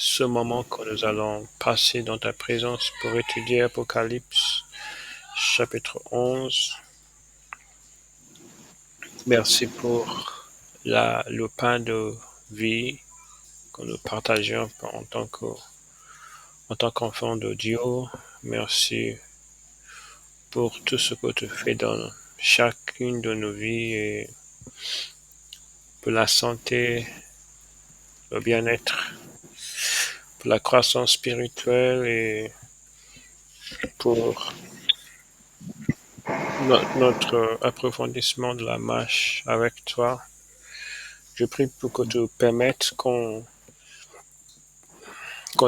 ce moment que nous allons passer dans ta présence pour étudier Apocalypse chapitre 11. Merci pour le pain de vie que nous partageons en tant qu'enfant de Dieu. Merci pour tout ce que tu fais dans chacune de nos vies et pour la santé, le bien-être, pour la croissance spirituelle et pour notre approfondissement de la marche avec toi. Je prie pour que tu permettes qu'on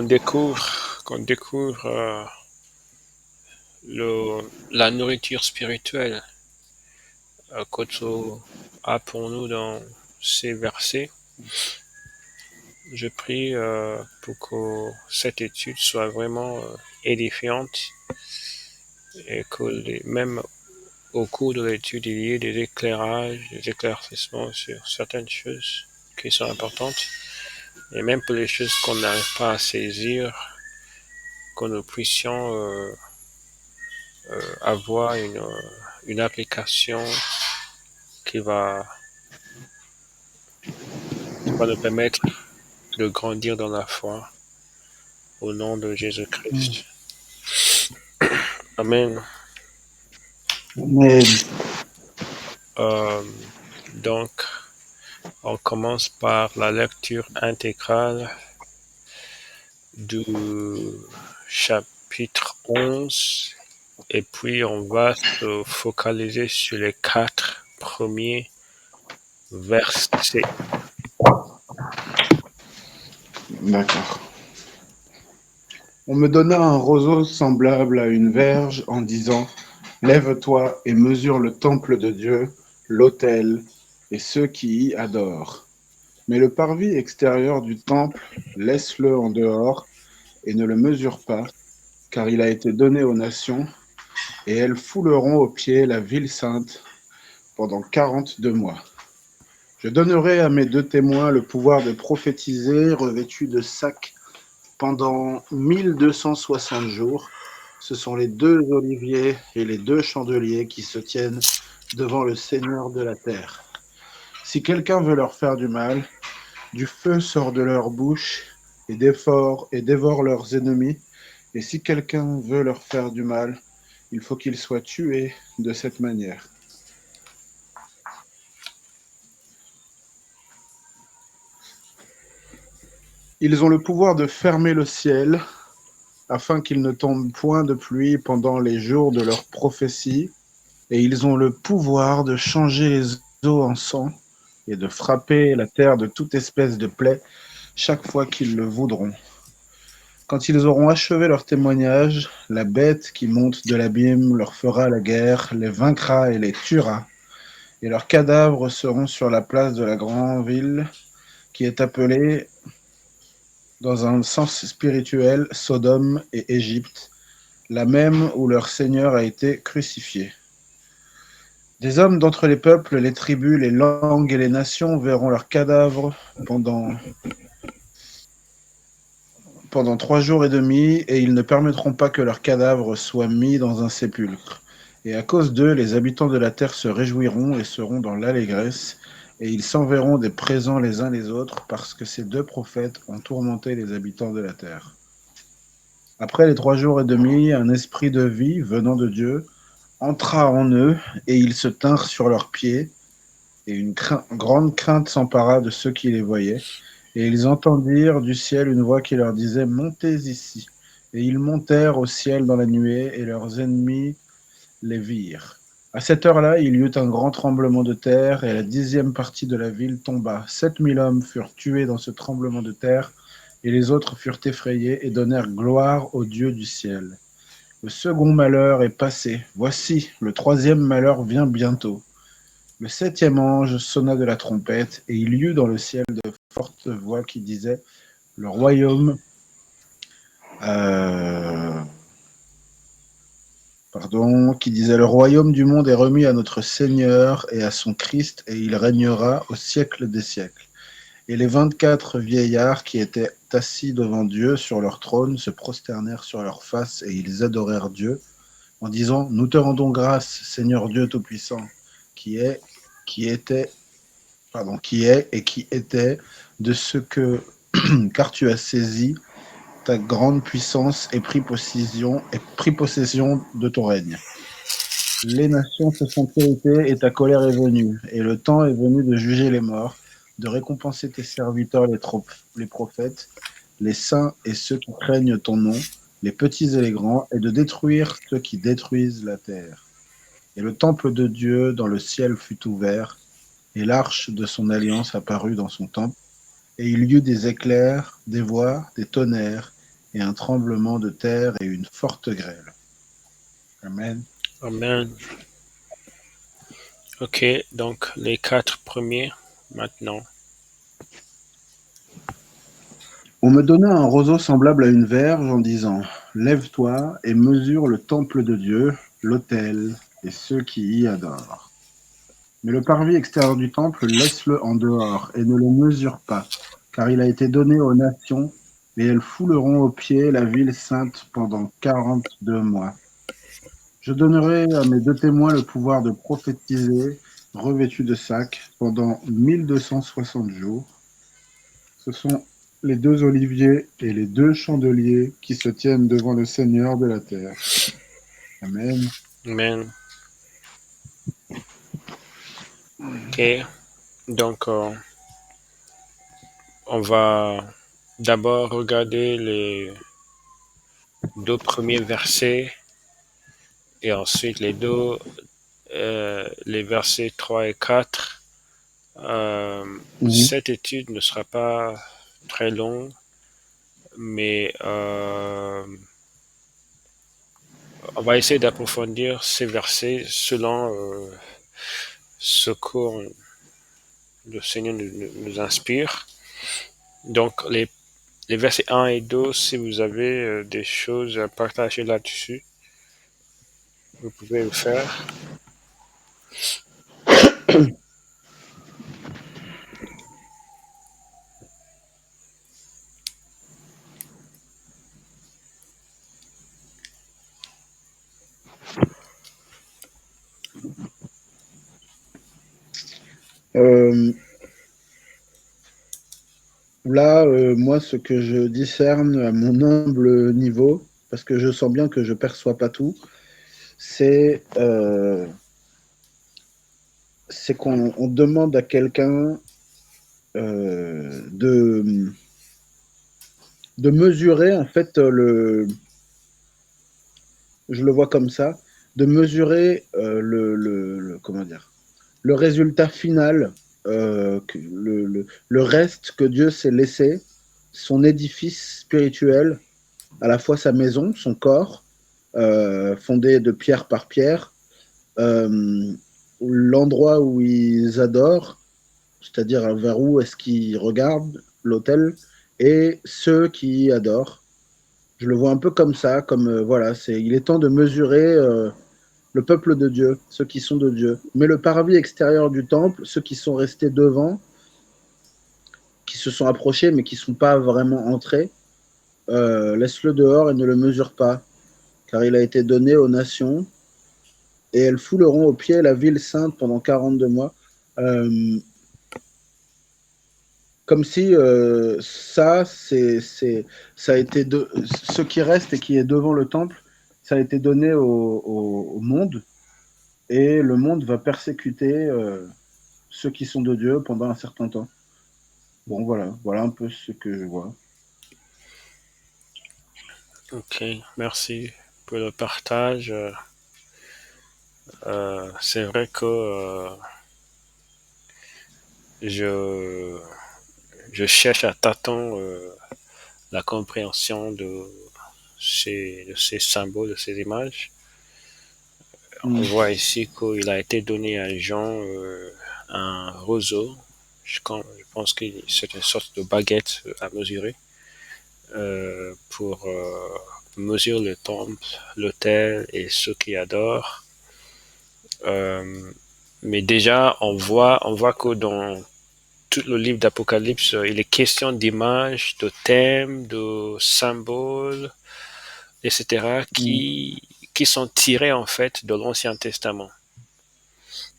découvre la nourriture spirituelle que tu as pour nous dans ces versets. Je prie pour que cette étude soit vraiment édifiante et que même au cours de l'étude, il y ait des éclairages, des éclaircissements sur certaines choses qui sont importantes et même pour les choses qu'on n'arrive pas à saisir, que nous puissions avoir une application qui va, qui va nous permettre de grandir dans la foi au nom de Jésus-Christ. Amen. Amen. Euh, donc, on commence par la lecture intégrale du chapitre 11 et puis on va se focaliser sur les 4 premiers versets. D'accord. On me donna un roseau semblable à une verge en disant, lève-toi et mesure le temple de Dieu, l'autel et ceux qui y adorent. Mais le parvis extérieur du temple, laisse-le en dehors et ne le mesure pas, car il a été donné aux nations, et elles fouleront aux pieds la ville sainte pendant 42 mois. Je donnerai à mes 2 témoins le pouvoir de prophétiser, revêtus de sacs, pendant 1260 jours. Ce sont les 2 oliviers et les 2 chandeliers qui se tiennent devant le Seigneur de la terre. Si quelqu'un veut leur faire du mal, du feu sort de leur bouche et dévore leurs ennemis. Et si quelqu'un veut leur faire du mal, il faut qu'il soit tué de cette manière. Ils ont le pouvoir de fermer le ciel afin qu'il ne tombe point de pluie pendant les jours de leur prophétie, et ils ont le pouvoir de changer les eaux en sang et de frapper la terre de toute espèce de plaie chaque fois qu'ils le voudront. Quand ils auront achevé leur témoignage, la bête qui monte de l'abîme leur fera la guerre, les vaincra et les tuera, et leurs cadavres seront sur la place de la grande ville qui est appelée, dans un sens spirituel, Sodome et Égypte, la même où leur Seigneur a été crucifié. Des hommes d'entre les peuples, les tribus, les langues et les nations verront leurs cadavres pendant 3 jours et demi, et ils ne permettront pas que leurs cadavres soient mis dans un sépulcre. Et à cause d'eux, les habitants de la terre se réjouiront et seront dans l'allégresse, et ils s'enverront des présents les uns les autres, parce que ces 2 prophètes ont tourmenté les habitants de la terre. Après les 3 jours et demi, un esprit de vie venant de Dieu entra en eux, et ils se tinrent sur leurs pieds, et une grande crainte s'empara de ceux qui les voyaient. Et ils entendirent du ciel une voix qui leur disait, montez ici. Et ils montèrent au ciel dans la nuée, et leurs ennemis les virent. À cette heure-là, il y eut un grand tremblement de terre, et la 10e partie de la ville tomba. 7000 hommes furent tués dans ce tremblement de terre, et les autres furent effrayés et donnèrent gloire au Dieu du ciel. Le second malheur est passé. Voici, le 3e malheur vient bientôt. Le 7e ange sonna de la trompette, et il y eut dans le ciel de fortes voix qui disaient, le royaume le royaume du monde est remis à notre Seigneur et à son Christ, et il régnera au siècle des siècles. Et les 24 vieillards qui étaient assis devant Dieu sur leur trône se prosternèrent sur leur face et ils adorèrent Dieu en disant: Nous te rendons grâce, Seigneur Dieu Tout-Puissant, qui est, qui était, qui est et qui était, de ce que, car tu as saisi ta grande puissance et pris possession de ton règne. Les nations se sont irritées et ta colère est venue, et le temps est venu de juger les morts, de récompenser tes serviteurs les prophètes, les saints et ceux qui craignent ton nom, les petits et les grands, et de détruire ceux qui détruisent la terre. Et le temple de Dieu dans le ciel fut ouvert, et l'arche de son alliance apparut dans son temple, et il y eut des éclairs, des voix, des tonnerres, et un tremblement de terre et une forte grêle. Amen. Amen. Ok, donc les 4 premiers maintenant. On me donna un roseau semblable à une verge en disant: Lève-toi et mesure le temple de Dieu, l'autel et ceux qui y adorent. Mais le parvis extérieur du temple, laisse-le en dehors et ne le mesure pas, car il a été donné aux nations, et elles fouleront aux pieds la ville sainte pendant 42 mois. Je donnerai à mes 2 témoins le pouvoir de prophétiser, revêtus de sacs, pendant 1260 jours. Ce sont les 2 oliviers et les 2 chandeliers qui se tiennent devant le Seigneur de la terre. Amen. Amen. Ok, donc on va d'abord regarder les 2 premiers versets et ensuite les versets 3 et 4. Mhm. Cette étude ne sera pas très longue, mais on va essayer d'approfondir ces versets selon ce que le Seigneur nous inspire. Donc, les versets 1 et 2, si vous avez des choses à partager là-dessus, vous pouvez le faire. Euh, Là, moi, ce que je discerne à mon humble niveau, parce que je sens bien que je perçois pas tout, c'est qu'on demande à quelqu'un de mesurer, en fait, je le vois comme ça, de mesurer comment dire, le résultat final, le reste que Dieu s'est laissé, son édifice spirituel, à la fois sa maison, son corps, fondé de pierre par pierre, euh, l'endroit où ils adorent, c'est-à-dire vers où est-ce qu'ils regardent l'autel, et ceux qui adorent. Je le vois un peu comme ça, comme voilà, il est temps de mesurer le peuple de Dieu, ceux qui sont de Dieu. Mais le parvis extérieur du temple, ceux qui sont restés devant, qui se sont approchés mais qui ne sont pas vraiment entrés, laisse-le dehors et ne le mesure pas, car il a été donné aux nations, et elles fouleront aux pieds la ville sainte pendant 42 mois. Euh, Comme si ça a été ce qui reste et qui est devant le temple, ça a été donné au monde, et le monde va persécuter ceux qui sont de Dieu pendant un certain temps. Bon, voilà un peu ce que je vois. Ok, merci pour le partage. C'est vrai que je, je cherche à tâtons la compréhension de ces symboles, de ces images. On Mm. voit ici qu'il a été donné à Jean un roseau. Je pense que c'est une sorte de baguette à mesurer pour mesurer le temple, l'autel et ceux qui adorent. Euh, mais déjà, on voit que dans tout le livre d'Apocalypse, il est question d'images, de thèmes, de symboles, etc., qui sont tirés en fait de l'Ancien Testament.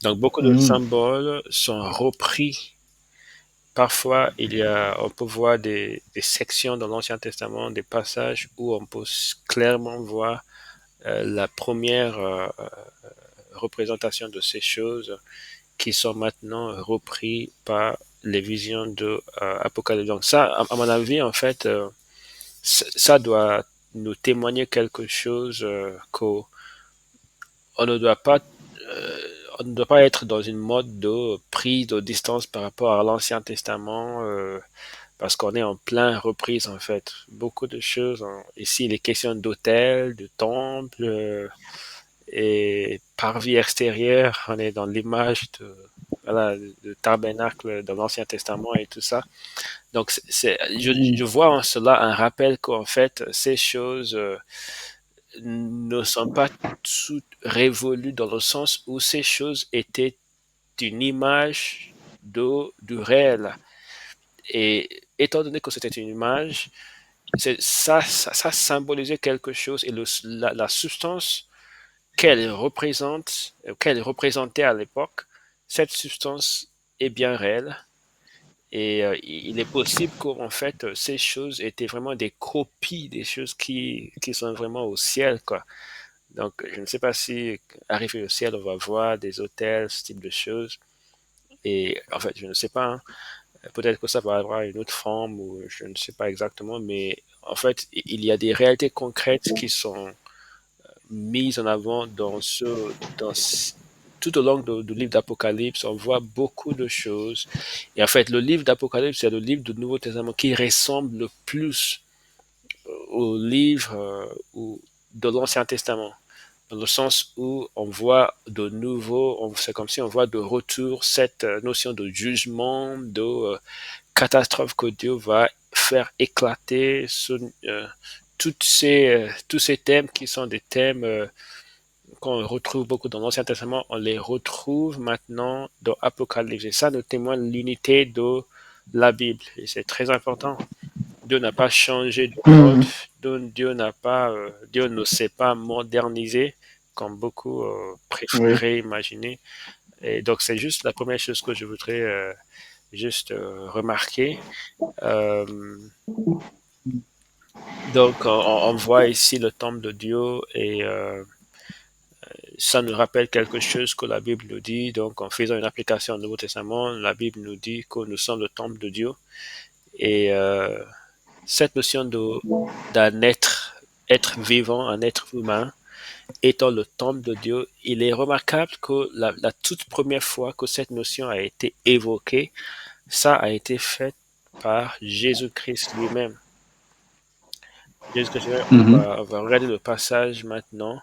Donc beaucoup de symboles sont repris. Parfois, on peut voir des sections dans l'Ancien Testament, des passages où on peut clairement voir la première représentation de ces choses qui sont maintenant repris par les visions de Apocalypse. Donc ça, à mon avis, en fait, ça doit nous témoigner quelque chose qu'on ne doit pas on ne doit pas être dans une mode de prise de distance par rapport à l'Ancien Testament parce qu'on est en plein reprise en fait. Beaucoup de choses. Ici, les questions d'hôtel, de temple et parvis extérieur. On est dans l'image voilà, de tabernacle dans l'Ancien Testament et tout ça. Donc, je vois en cela un rappel qu'en fait, ces choses ne sont pas toutes révolues dans le sens où ces choses étaient une image du réel. Et étant donné que c'était une image, ça symbolisait quelque chose et la substance qu'elle représentait à l'époque, cette substance est bien réelle. Et il est possible qu'en fait, ces choses étaient vraiment des copies des choses qui sont vraiment au ciel, quoi. Donc, je ne sais pas si, arrivé au ciel, on va voir des hôtels, ce type de choses. Et en fait, je ne sais pas, hein. Peut-être que ça va avoir une autre forme ou je ne sais pas exactement, mais en fait, il y a des réalités concrètes qui sont mises en avant tout au long du livre d'Apocalypse. On voit beaucoup de choses. Et en fait, le livre d'Apocalypse, c'est le livre du Nouveau Testament qui ressemble le plus au livre de l'Ancien Testament. Dans le sens où on voit de nouveau, c'est comme si on voit de retour cette notion de jugement, de catastrophe que Dieu va faire éclater tous ces thèmes qui sont des thèmes qu'on retrouve beaucoup dans l'Ancien Testament, on les retrouve maintenant dans Apocalypse. Et ça nous témoigne l'unité de la Bible. Et c'est très important. Dieu n'a pas changé de code. Dieu ne s'est pas modernisé comme beaucoup préféraient imaginer. Et donc, c'est juste la première chose que je voudrais juste remarquer. Donc, on voit ici le temple de Dieu et ça nous rappelle quelque chose que la Bible nous dit. Donc, en faisant une application au Nouveau Testament, la Bible nous dit que nous sommes le temple de Dieu. Et cette notion d'un être vivant, un être humain, étant le temple de Dieu, il est remarquable que la toute première fois que cette notion a été évoquée, ça a été fait par Jésus-Christ lui-même. Jésus-Christ lui-même, on va regarder le passage maintenant,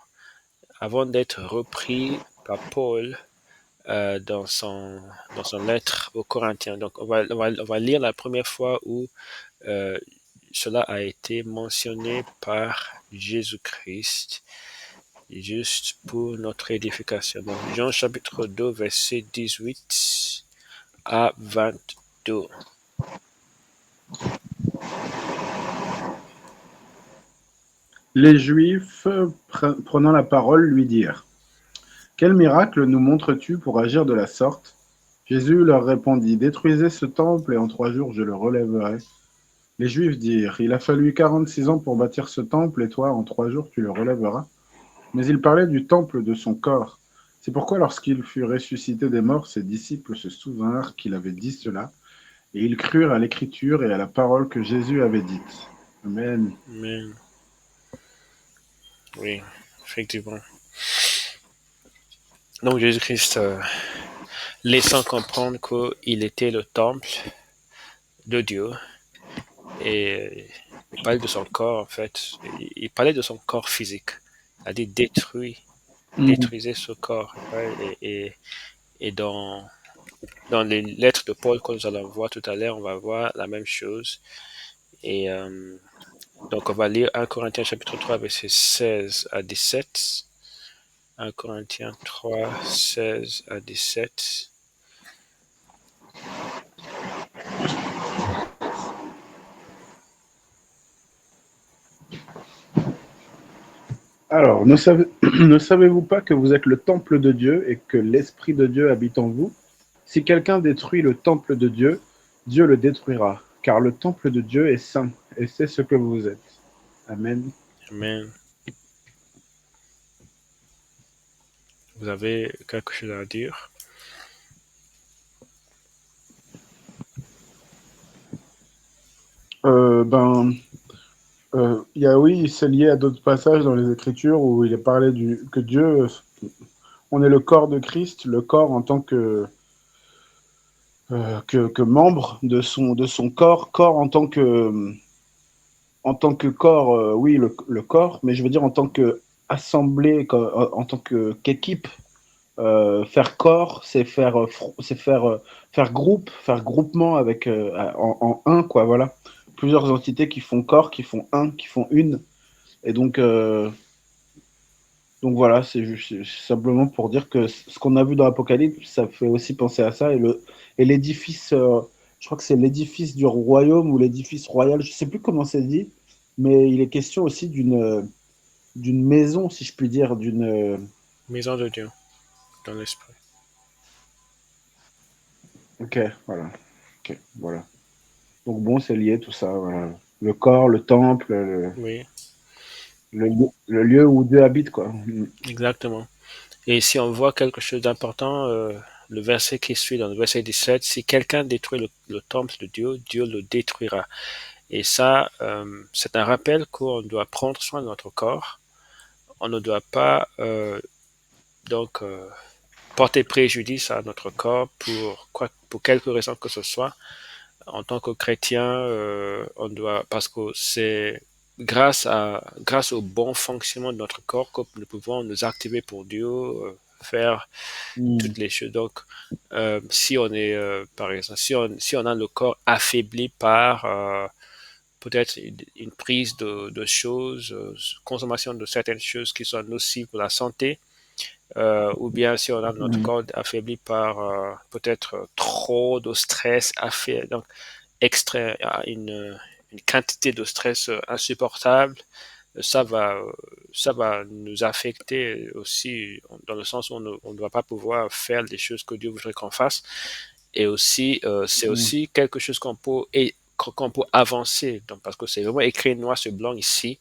avant d'être repris par Paul dans son lettre aux Corinthiens. Donc, on va lire la première fois où cela a été mentionné par Jésus-Christ, juste pour notre édification. Donc, Jean chapitre 2, verset 18 à 22. Les Juifs, prenant la parole, lui dirent: Quel miracle nous montres-tu pour agir de la sorte? Jésus leur répondit: Détruisez ce temple et en 3 jours je le relèverai. Les Juifs dirent: Il a fallu 46 ans pour bâtir ce temple et toi, en 3 jours, tu le relèveras. Mais il parlait du temple de son corps. C'est pourquoi lorsqu'il fut ressuscité des morts, ses disciples se souvinrent qu'il avait dit cela, et ils crurent à l'écriture et à la parole que Jésus avait dite. Amen. Amen. Oui, effectivement. Donc Jésus-Christ, laissant comprendre qu'il était le temple de Dieu, et il parlait de son corps en fait, il parlait de son corps physique, il a dit détruisez ce corps. Et dans les lettres de Paul que nous allons voir tout à l'heure, on va voir la même chose. Et donc on va lire 1 Corinthiens chapitre 3, verset 16 à 17. 1 Corinthiens 3, 16 à 17. Alors, ne savez-vous pas que vous êtes le temple de Dieu et que l'Esprit de Dieu habite en vous? Si quelqu'un détruit le temple de Dieu, Dieu le détruira, car le temple de Dieu est saint, et c'est ce que vous êtes. Amen. Amen. Vous avez quelque chose à dire? Ben, oui, c'est lié à d'autres passages dans les Écritures où il est parlé que Dieu, on est le corps de Christ, le corps en tant que membre de son corps, corps en tant que corps, oui, le corps, mais je veux dire en tant que assemblée, en tant qu'équipe. Faire corps, c'est faire groupe, faire groupement avec en un, quoi, voilà. Plusieurs entités qui font corps, qui font un, qui font une. Et donc voilà, c'est simplement pour dire que ce qu'on a vu dans l'Apocalypse, ça fait aussi penser à ça. Et l'édifice, je crois que c'est l'édifice du royaume ou l'édifice royal, je sais plus comment c'est dit, mais il est question aussi d'une maison, si je puis dire, Maison de Dieu, dans l'esprit. ok, voilà. Ok, voilà. Donc bon, c'est lié tout ça. Voilà. Le corps, le temple, Oui, le lieu où Dieu habite, quoi. Mm. exactement. Et si on voit quelque chose d'important, le verset qui suit dans le verset 17, si quelqu'un détruit le temple de Dieu, Dieu le détruira. Et ça, c'est un rappel qu'on doit prendre soin de notre corps. On ne doit pas donc porter préjudice à notre corps pour quelque raison que ce soit. En tant que chrétien, on doit, parce que c'est grâce au bon fonctionnement de notre corps que nous pouvons nous activer pour Dieu, faire Mm. toutes les choses. Donc, si on est, par exemple, si on a le corps affaibli par peut-être une prise de choses, consommation de certaines choses qui sont nocives pour la santé, ou bien si on a notre Mm. corps affaibli par peut-être trop de stress, donc extrait une quantité de stress insupportable, ça va, ça va nous affecter aussi dans le sens où on ne va pas pouvoir faire les choses que Dieu voudrait qu'on fasse. Et aussi, c'est Mm. aussi quelque chose qu'on peut avancer, donc, parce que c'est vraiment écrit noir sur blanc ici,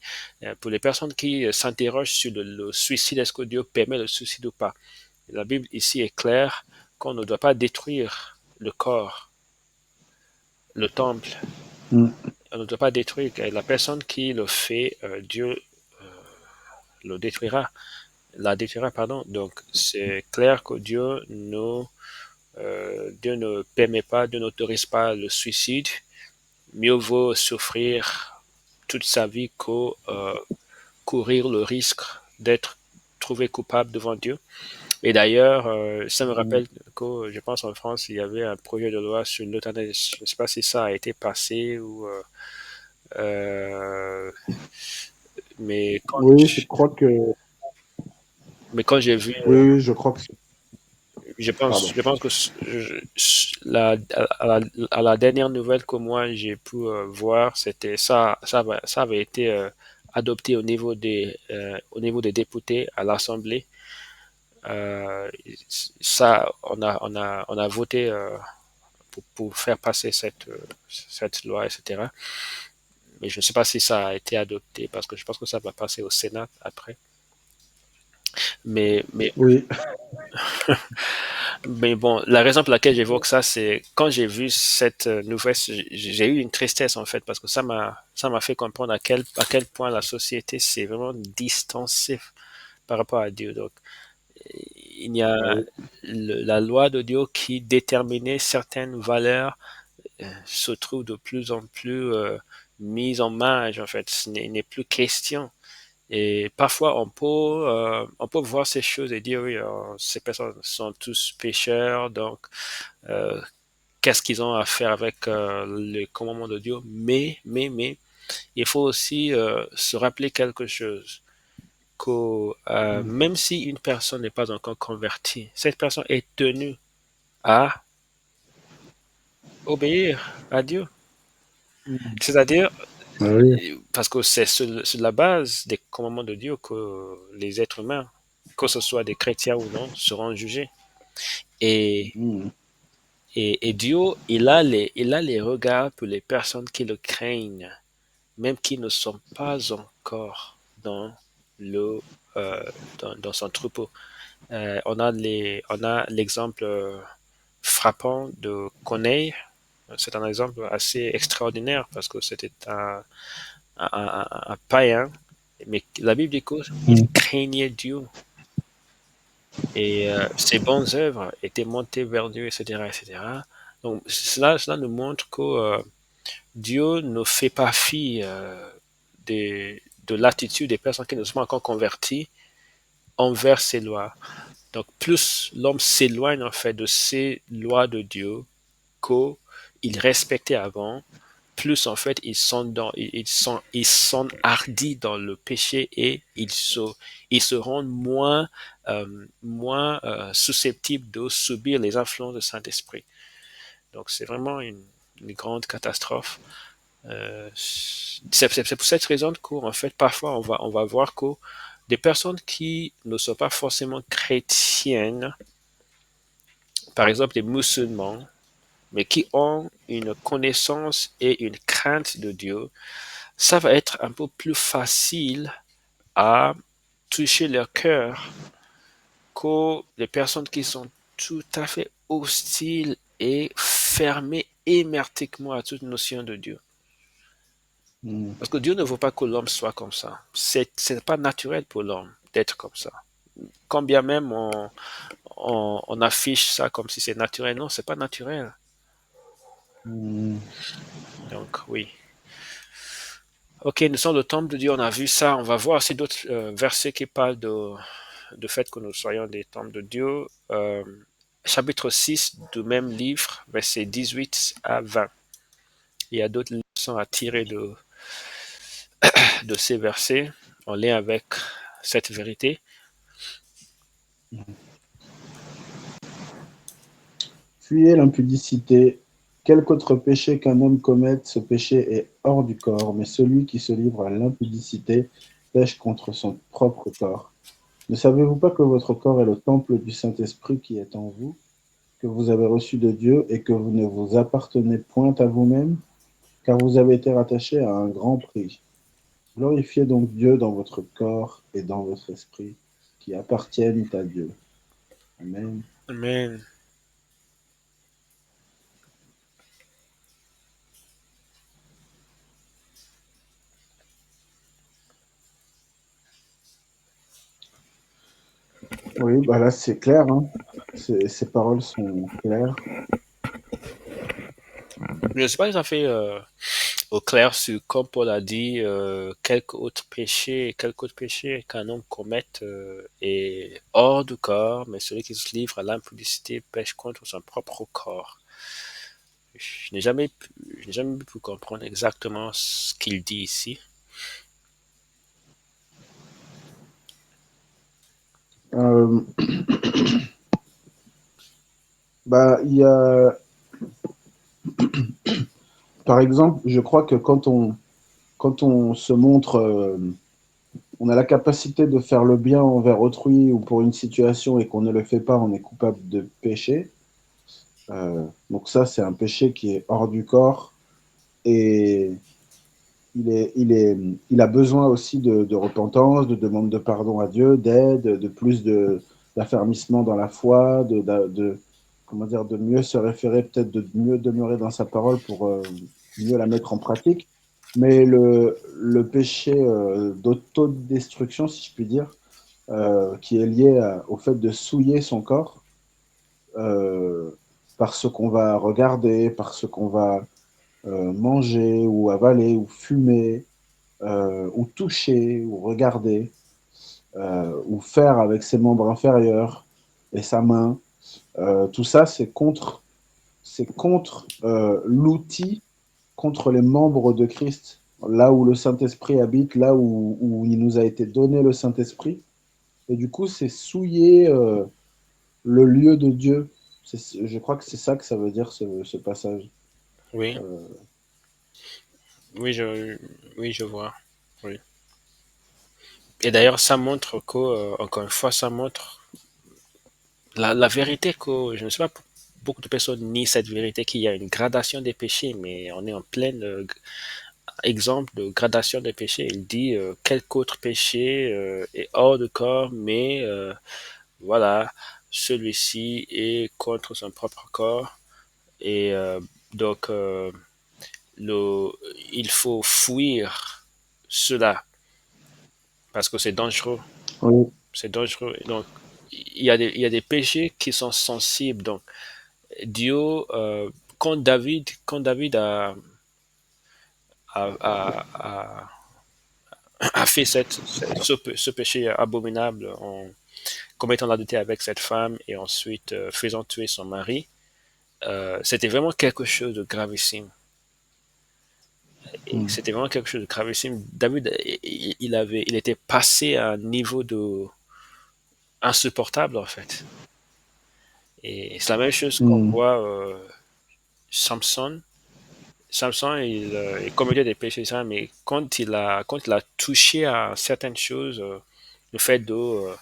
pour les personnes qui s'interrogent sur le suicide, est-ce que Dieu permet le suicide ou pas? La Bible ici est claire qu'on ne doit pas détruire le corps, le temple, Mm. on ne doit pas détruire. La personne qui le fait, Dieu le détruira, la détruira, pardon. Donc, c'est clair que Dieu ne permet pas, Dieu n'autorise pas le suicide. Mieux vaut souffrir toute sa vie que courir le risque d'être trouvé coupable devant Dieu. Et d'ailleurs, ça me Mm. rappelle que je pense en France, il y avait un projet de loi sur l'euthanasie. Je ne sais pas si ça a été passé ou euh, mais Oui, je crois que. quand j'ai vu, Oui, oui, je crois que. Pardon. je pense que à la dernière nouvelle que moi j'ai pu voir, c'était ça avait été adopté au niveau des députés à l'Assemblée. Euh, Ça, on a voté pour faire passer cette loi, etc. Mais je ne sais pas si ça a été adopté parce que je pense que ça va passer au Sénat après. Mais Oui. Mais bon, la raison pour laquelle j'évoque ça, c'est quand j'ai vu cette nouvelle, j'ai eu une tristesse en fait, parce que ça m'a fait comprendre à quel point la société s'est vraiment distancée par rapport à Dieu. Donc, il y a Ah oui. la loi de Dieu qui déterminait certaines valeurs se trouve de plus en plus mise en marge en fait. Il n'est plus question. Et parfois, on peut voir ces choses et dire, oui, ces personnes sont tous pécheurs, donc euh, qu'est-ce qu'ils ont à faire avec le commandement de Dieu? Mais, il faut aussi se rappeler quelque chose, que Mm. même si une personne n'est pas encore convertie, cette personne est tenue à obéir à Dieu. Mm. C'est-à-dire, Oui. Parce que c'est sur la base des commandements de Dieu que les êtres humains, que ce soit des chrétiens ou non, seront jugés. Et, Mm. et Dieu, il a les regards pour les personnes qui le craignent, même qui ne sont pas encore le, euh, dans son troupeau. On a l'exemple frappant de Corneille. C'est un exemple assez extraordinaire parce que c'était un païen, mais la Bible dit qu'il Mm. craignait Dieu et ses bonnes œuvres étaient montées vers Dieu, etc., etc. Donc cela nous montre que Dieu ne fait pas fi de l'attitude des personnes qui ne sont pas encore converties envers ses lois. Donc plus l'homme s'éloigne en fait de ces lois de Dieu qu'il respectait avant, plus en fait ils sont hardis dans le péché et ils se rendent moins susceptibles de subir les influences du Saint-Esprit. Donc c'est vraiment une grande catastrophe. C'est pour cette raison qu'en fait parfois on va voir que des personnes qui ne sont pas forcément chrétiennes, par exemple des musulmans, mais qui ont une connaissance et une crainte de Dieu, ça va être un peu plus facile à toucher leur cœur que les personnes qui sont tout à fait hostiles et fermées hermétiquement à toute notion de Dieu. Mm. Parce que Dieu ne veut pas que l'homme soit comme ça. C'est pas naturel pour l'homme d'être comme ça. Quand bien même on affiche ça comme si c'est naturel, non, c'est pas naturel. Mm. Donc oui. Ok, nous sommes le temple de Dieu, on a vu ça. On va voir aussi d'autres versets qui parlent de fait que nous soyons des temples de Dieu. Chapitre 6 du même livre, versets 18 à 20. Il y a d'autres leçons à tirer de ces versets en lien avec cette vérité. Fuyez l'impudicité. Quelque autre péché qu'un homme commette, ce péché est hors du corps, mais celui qui se livre à l'impudicité pêche contre son propre corps. Ne savez-vous pas que votre corps est le temple du Saint-Esprit qui est en vous, que vous avez reçu de Dieu et que vous ne vous appartenez point à vous-même, car vous avez été rattaché à un grand prix. Glorifiez donc Dieu dans votre corps et dans votre esprit, qui appartiennent à Dieu. Amen. Amen. Oui, bah là c'est clair, hein. Ces paroles sont claires. Je ne sais pas si ça fait au clair sur, comme Paul a dit, quelques autres péchés qu'un homme commette est hors du corps, mais celui qui se livre à l'impudicité pêche contre son propre corps. Je n'ai jamais, je n'ai jamais pu comprendre exactement ce qu'il dit ici. Euh, bah, il y a, par exemple, je crois que quand on se montre, on a la capacité de faire le bien envers autrui ou pour une situation et qu'on ne le fait pas, on est coupable de péché. Donc ça, c'est un péché qui est hors du corps et il a besoin aussi de repentance, de demande de pardon à Dieu, d'aide, de plus d'affermissement dans la foi, comment dire, de mieux se référer, peut-être de mieux demeurer dans sa parole pour mieux la mettre en pratique. Mais le péché d'autodestruction, si je puis dire, qui est lié au fait de souiller son corps euh, par ce qu'on va regarder, par ce qu'on va manger ou avaler ou fumer ou toucher ou regarder ou faire avec ses membres inférieurs et sa main. Tout ça, c'est contre l'outil, contre les membres de Christ, là où le Saint-Esprit habite, là où il nous a été donné le Saint-Esprit. Et du coup, c'est souiller le lieu de Dieu. Je crois que c'est ça que ça veut dire ce passage. Oui. Euh, Oui, oui, je vois. Oui. Et d'ailleurs, ça montre que, encore une fois, ça montre la vérité que, je ne sais pas, beaucoup de personnes nient cette vérité qu'il y a une gradation des péchés, mais on est en plein exemple de gradation des péchés. Il dit quelque autre péché est hors de corps, mais voilà, celui-ci est contre son propre corps. Et donc, le, il faut fuir cela parce que c'est dangereux. Oui. C'est dangereux. Donc, il y a des péchés qui sont sensibles. Donc, Dieu, quand David a, a, a, a fait ce péché abominable en commettant l'adultère avec cette femme et ensuite faisant tuer son mari, c'était vraiment quelque chose de gravissime. Et Mm. c'était vraiment quelque chose de gravissime. David, il était passé à un niveau de insupportable en fait. Et c'est la même chose qu'on Mm. voit Samson. Samson, il commettait des péchés, ça, mais quand il a touché à certaines choses, le fait de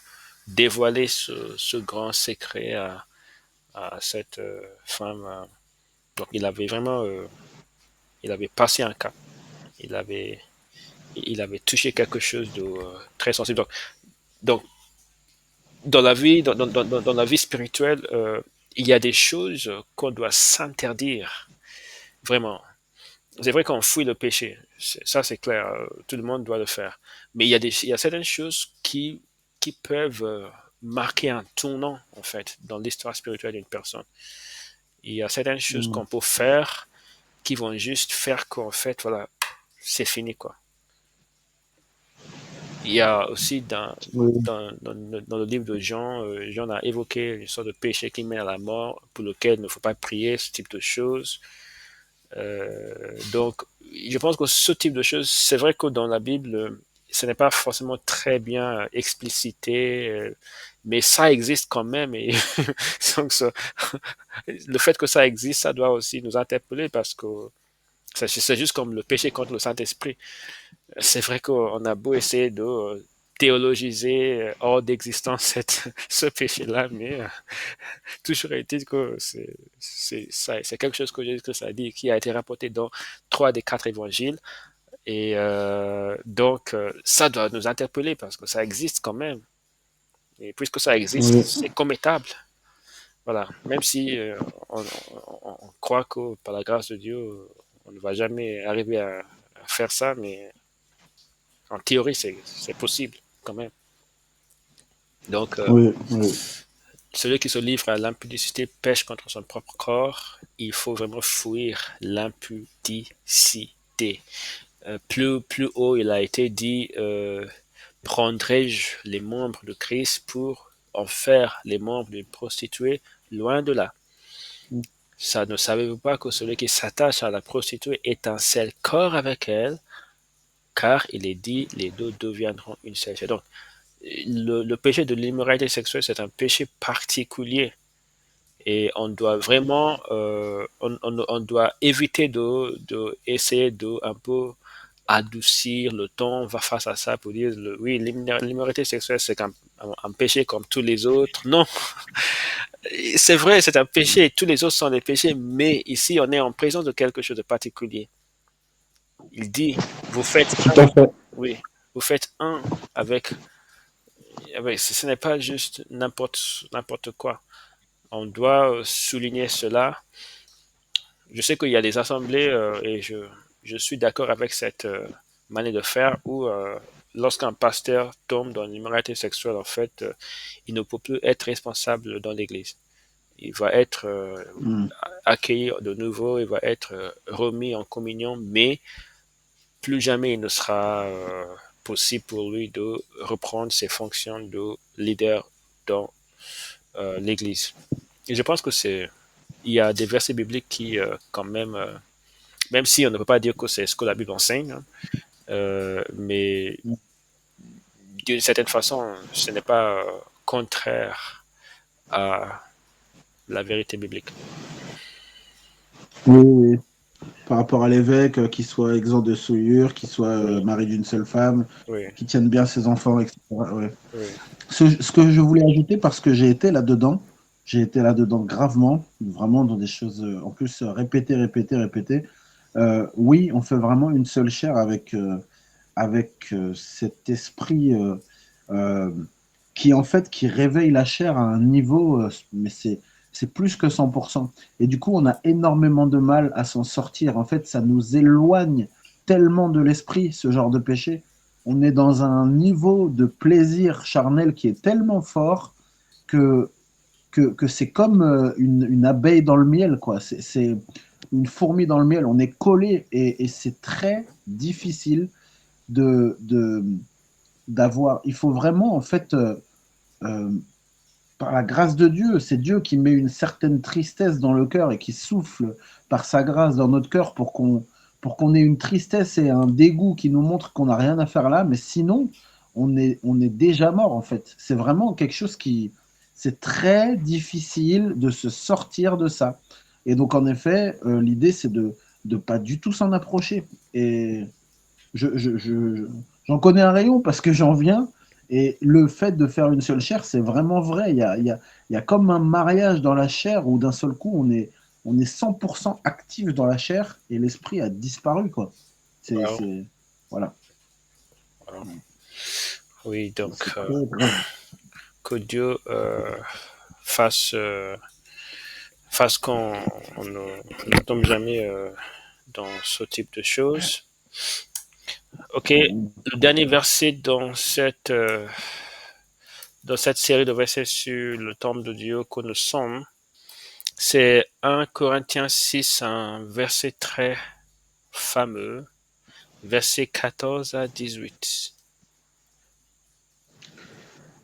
dévoiler ce grand secret à cette femme, donc il avait passé un cap. Il avait, il avait touché quelque chose de très sensible. Donc, dans la vie spirituelle, il y a des choses qu'on doit s'interdire, vraiment. C'est vrai qu'on fuit le péché, ça c'est clair, tout le monde doit le faire. Mais il y a certaines choses qui peuvent marquer un tournant, en fait, dans l'histoire spirituelle d'une personne. Il y a certaines choses Mm. qu'on peut faire qui vont juste faire qu'en fait, voilà, c'est fini, quoi. Il y a aussi Oui. dans le livre de Jean, Jean a évoqué une sorte de péché qui mène à la mort, pour lequel il ne faut pas prier, ce type de choses. Donc, je pense que ce type de choses, c'est vrai que dans la Bible, ce n'est pas forcément très bien explicité, mais ça existe quand même. Et donc, le fait que ça existe, ça doit aussi nous interpeller parce que c'est juste comme le péché contre le Saint-Esprit. C'est vrai qu'on a beau essayer de théologiser hors d'existence ce péché-là, mais toujours est-il que c'est quelque chose que Jésus-Christ a dit, qui a été rapporté dans trois des quatre évangiles. Et donc, ça doit nous interpeller parce que ça existe quand même. Et puisque ça existe, Oui. c'est commettable. Voilà. Même si on croit que par la grâce de Dieu, on ne va jamais arriver à faire ça, mais en théorie, c'est possible quand même. Donc, Oui. Oui. celui qui se livre à l'impudicité pêche contre son propre corps. Il faut vraiment fuir l'impudicité. Plus haut, il a été dit, prendrai-je les membres de Christ pour en faire les membres d'une prostituée? Loin de là. Ça ne savez-vous pas que celui qui s'attache à la prostituée est un seul corps avec elle, car il est dit, les deux deviendront une seule chair. Donc, le péché de l'immoralité sexuelle, c'est un péché particulier. Et on doit vraiment, on doit éviter de essayer de un peu adoucir le ton, va face à ça pour dire, oui, l'immoralité sexuelle, c'est un péché comme tous les autres. Non, c'est vrai, c'est un péché, tous les autres sont des péchés, mais ici, on est en présence de quelque chose de particulier. Il dit, vous faites Tout un, à fait. oui, vous faites un avec, ce n'est pas juste n'importe quoi. On doit souligner cela. Je sais qu'il y a des assemblées et je suis d'accord avec cette manière de faire où lorsqu'un pasteur tombe dans l'immoralité sexuelle, en fait, il ne peut plus être responsable dans l'Église. Il va être Mm. accueilli de nouveau, il va être remis en communion, mais plus jamais il ne sera possible pour lui de reprendre ses fonctions de leader dans l'Église. Et je pense que il y a des versets bibliques qui, quand même, même si on ne peut pas dire que c'est ce que la Bible enseigne, hein, mais d'une certaine façon, ce n'est pas contraire à la vérité biblique. Oui, oui. par rapport à l'évêque, qui soit exempt de souillure, qui soit Oui, mari d'une seule femme, oui, qui tienne bien ses enfants, etc. Ouais. oui, Ce que je voulais ajouter, parce que j'ai été là-dedans gravement, vraiment dans des choses, en plus, répétées, répétées, répétées. Oui, on fait vraiment une seule chair avec cet esprit euh, qui, en fait, qui réveille la chair à un niveau, mais c'est plus que 100%. Et du coup, on a énormément de mal à s'en sortir. En fait, ça nous éloigne tellement de l'esprit, ce genre de péché. On est dans un niveau de plaisir charnel qui est tellement fort que, que c'est comme une abeille dans le miel, quoi. C'est une fourmi dans le miel. On est collé et c'est très difficile de d'avoir. Il faut vraiment, en fait, euh, par la grâce de Dieu, c'est Dieu qui met une certaine tristesse dans le cœur et qui souffle par sa grâce dans notre cœur pour qu'on ait une tristesse et un dégoût qui nous montre qu'on n'a rien à faire là. Mais sinon, on est déjà mort, en fait. C'est vraiment quelque chose qui. C'est très difficile de se sortir de ça. Et donc, en effet, l'idée, c'est de pas du tout s'en approcher. Et j'en connais un rayon parce que j'en viens. Et le fait de faire une seule chair, c'est vraiment vrai. Il y a comme un mariage dans la chair où d'un seul coup, on est 100% actif dans la chair et l'esprit a disparu, quoi. wow, C'est, voilà. wow. Oui, donc C'est très grave. que Dieu fasse, fasse qu'on ne tombe jamais dans ce type de choses. Ok, le dernier verset dans cette série de versets sur le temple de Dieu que nous sommes, c'est 1 Corinthiens 6, un verset très fameux, verset 14 à 18.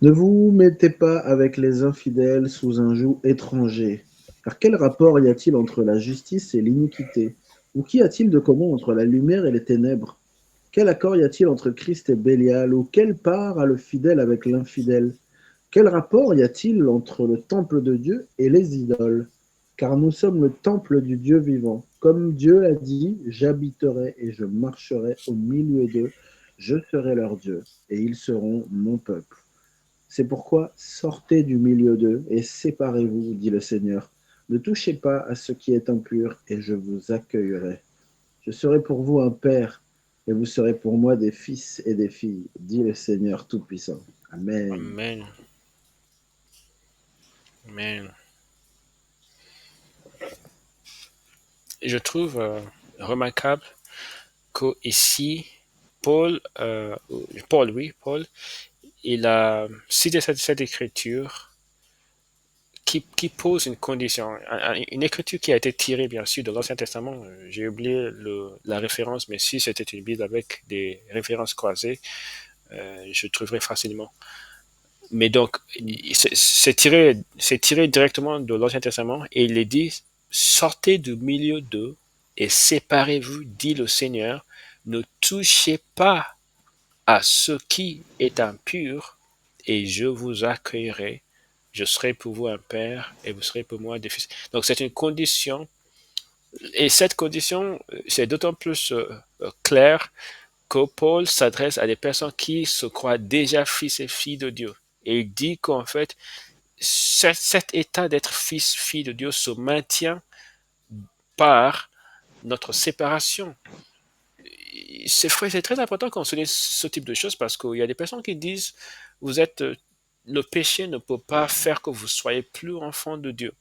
Ne vous mettez pas avec les infidèles sous un joug étranger. Car quel rapport y a-t-il entre la justice et l'iniquité? Ou qu'y a-t-il de commun entre la lumière et les ténèbres? Quel accord y a-t-il entre Christ et Bélial? Ou quelle part a le fidèle avec l'infidèle? Quel rapport y a-t-il entre le temple de Dieu et les idoles? Car nous sommes le temple du Dieu vivant. Comme Dieu a dit, j'habiterai et je marcherai au milieu d'eux, je serai leur Dieu, et ils seront mon peuple. C'est pourquoi sortez du milieu d'eux et séparez-vous, dit le Seigneur. Ne touchez pas à ce qui est impur, et je vous accueillerai. Je serai pour vous un père, et vous serez pour moi des fils et des filles, dit le Seigneur Tout-Puissant. Amen. Amen. Amen. Et je trouve remarquable que ici, Paul, il a cité cette écriture qui pose une condition, une écriture qui a été tirée bien sûr de l'Ancien Testament. J'ai oublié la référence, mais si c'était une Bible avec des références croisées, je trouverais facilement. Mais donc, c'est tiré directement de l'Ancien Testament et il est dit, sortez du milieu d'eux et séparez-vous, dit le Seigneur, ne touchez pas à ce qui est impur et je vous accueillerai. Je serai pour vous un père et vous serez pour moi des fils. Donc c'est une condition et cette condition, c'est d'autant plus clair que Paul s'adresse à des personnes qui se croient déjà fils et filles de Dieu. Et il dit qu'en fait, cet état d'être fils, fille de Dieu se maintient par notre séparation. C'est très important qu'on souligne ce type de choses parce qu'il y a des personnes qui disent vous êtes le péché ne peut pas faire que vous soyez plus enfant de Dieu.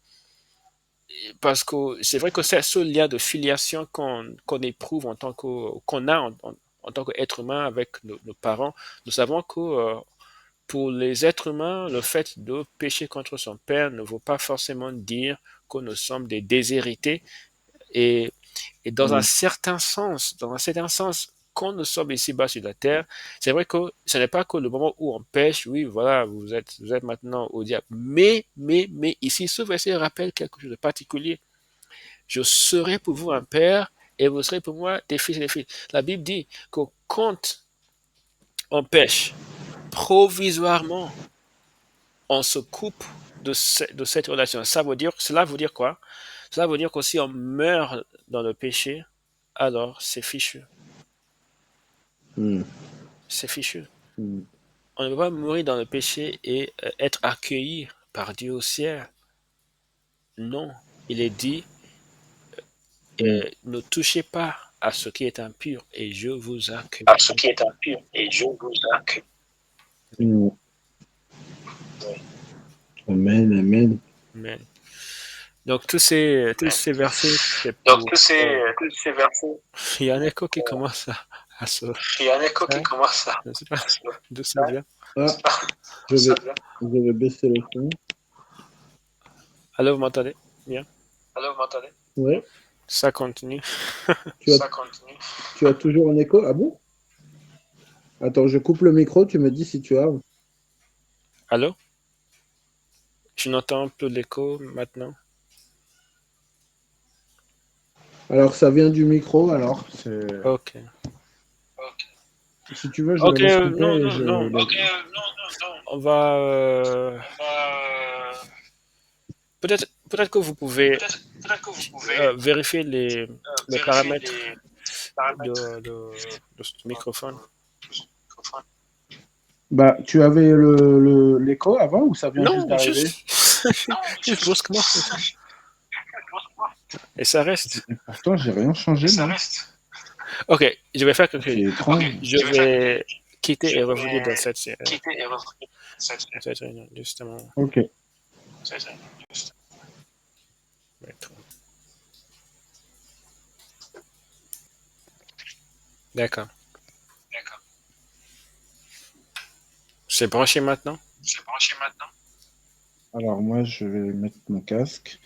Parce que c'est vrai que c'est ce lien de filiation qu'on éprouve en tant qu'on a en tant qu'être humain avec nos parents. Nous savons que pour les êtres humains, le fait de pécher contre son père ne veut pas forcément dire que nous sommes des déshérités. Et, et Oui. dans un certain sens, quand nous sommes ici-bas sur la terre, c'est vrai que ce n'est pas que le moment où on pêche, oui, voilà, vous êtes maintenant au diable. Mais, ici, ce verset rappelle quelque chose de particulier. Je serai pour vous un père et vous serez pour moi des fils et des filles. La Bible dit que quand on pêche, provisoirement, on se coupe de cette relation. Cela veut dire quoi? Cela veut dire que si on meurt dans le péché, alors c'est fichu. Hmm. C'est fichu. Hmm. On ne peut pas mourir dans le péché et être accueilli par Dieu au ciel. Non, il est dit, Hmm. ne touchez pas à ce qui est impur et je vous à ce accueillerai. qui est impur et je vous accueille. Hmm. Amen, amen. Amen. Donc tous ces versets, c'est Donc, pour... tous ces versets, Il y a un écho qui commence à se il y a un écho qui faire. commence à Je ne sais pas se d'où ça vient. Ah, je ça vais, vient. je vais baisser le son. Alors, vous m'entendez? Bien. Alors, vous m'entendez? Ouais. Ça continue. Ça continue. Tu as toujours un écho? Ah bon? Attends, je coupe le micro, tu me dis si tu as. Allô? Tu n'entends plus l'écho maintenant? Alors, ça vient du micro, alors. Ok. Si tu veux, je le Ok, laisse couper non, et non, je... non. On va... peut-être que vous pouvez Peut-être que vous pouvez vérifier les vérifier paramètres les paramètres de ce microphone. du microphone. Bah, tu avais l'écho avant ou ça vient juste Non, d'arriver? juste brusquement. Et ça reste. Et pourtant, j'ai rien changé, Ça moi. reste. Ok, je vais faire quelque chose. C'est étrange. Je vais quitter et revenir dans cette, Quitter et revenir. cette réunion, justement. Ok. D'accord. D'accord. C'est branché maintenant? C'est branché maintenant. Alors, moi, je vais mettre mon casque.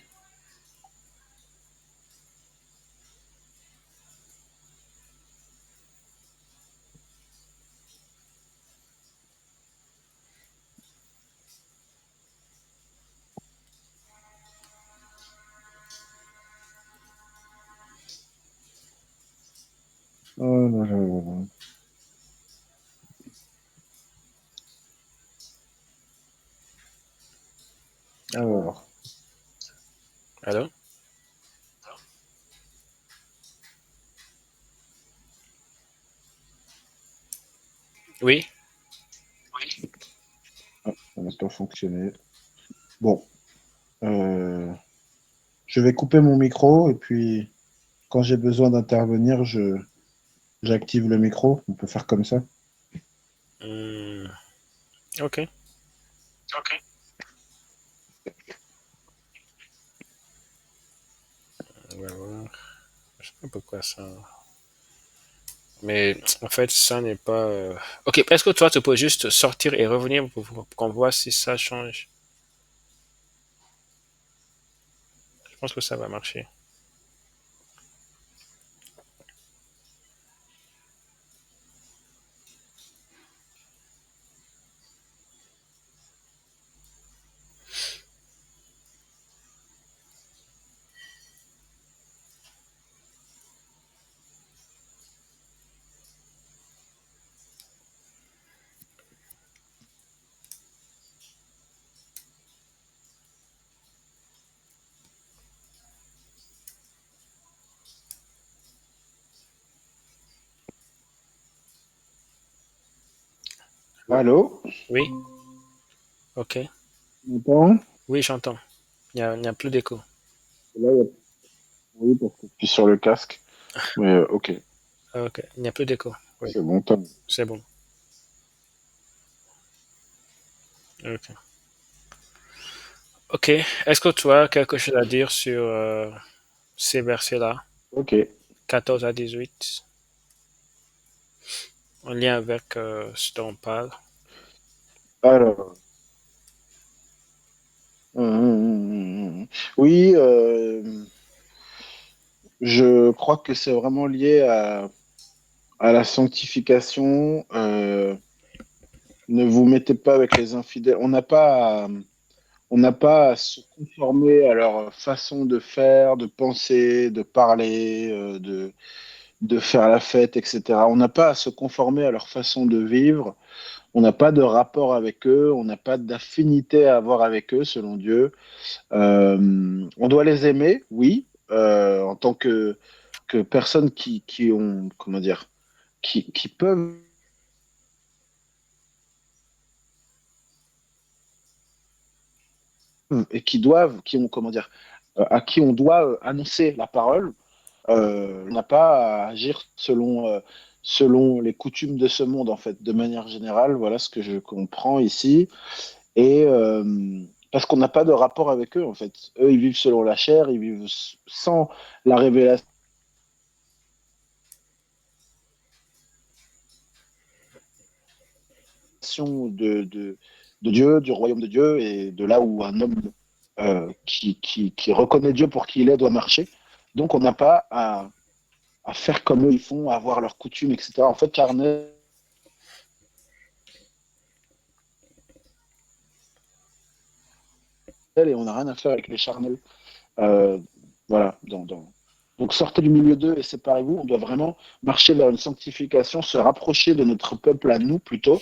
Oh là là là là. Alors, Allô? Oui? Oui. ça n'a pas fonctionné. Bon, euh, je vais couper mon micro et puis quand j'ai besoin d'intervenir, j'active le micro. On peut faire comme ça. Hmm, ok. Ok. On va voir. Je sais pas pourquoi ça. Mais en fait, ça n'est pas. Ok, est-ce que toi, tu peux juste sortir et revenir pour qu'on voit si ça change? Je pense que ça va marcher. Allô? Oui? Ok. Tu m'entends? Oui, j'entends. Il n'y a plus d'écho. Là, il y a... Oui, parce que je suis sur le casque. Mais ok, Ok, il n'y a plus d'écho. Oui, c'est bon. Top. c'est bon. Ok. Ok. Est-ce que tu as quelque chose à dire sur ces versets-là, Ok. 14 à 18, en lien avec ce dont on parle? Alors, oui, je crois que c'est vraiment lié à la sanctification. Ne vous mettez pas avec les infidèles. On n'a pas à se conformer à leur façon de faire, de penser, de parler, de faire la fête, etc. On n'a pas à se conformer à leur façon de vivre. On n'a pas de rapport avec eux. On n'a pas d'affinité à avoir avec eux, selon Dieu. On doit les aimer, oui, en tant que que personnes qui ont, comment dire, qui peuvent et qui doivent, qui ont, comment dire, à qui on doit annoncer la parole, n'a pas à agir selon les coutumes de ce monde, en fait, de manière générale. Voilà ce que je comprends ici. Et parce qu'on n'a pas de rapport avec eux, en fait. Eux, ils vivent selon la chair, ils vivent sans la révélation de Dieu, du royaume de Dieu, et de là où un homme qui reconnaît Dieu pour qui il est doit marcher. Donc, on n'a pas à faire comme eux ils font, à avoir leurs coutumes, etc. En fait, charnel, et on n'a rien à faire avec les charnels. Euh, voilà. Donc, sortez du milieu d'eux et séparez-vous. On doit vraiment marcher vers une sanctification, se rapprocher de notre peuple à nous plutôt.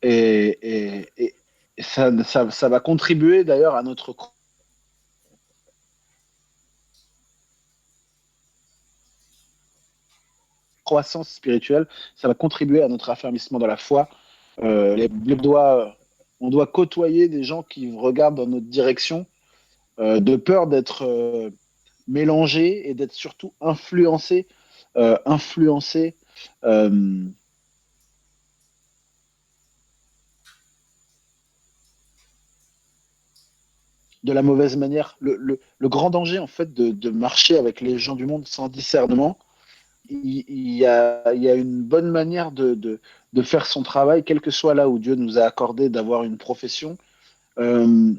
Et ça va contribuer d'ailleurs à notre croissance spirituelle. Ça va contribuer à notre affermissement dans la foi. On doit côtoyer des gens qui regardent dans notre direction de peur d'être mélangés et d'être surtout influencés euh, de la mauvaise manière. Le grand danger, en fait, de marcher avec les gens du monde sans discernement, il y a une bonne manière de faire son travail, quel que soit là où Dieu nous a accordé d'avoir une profession. Euh,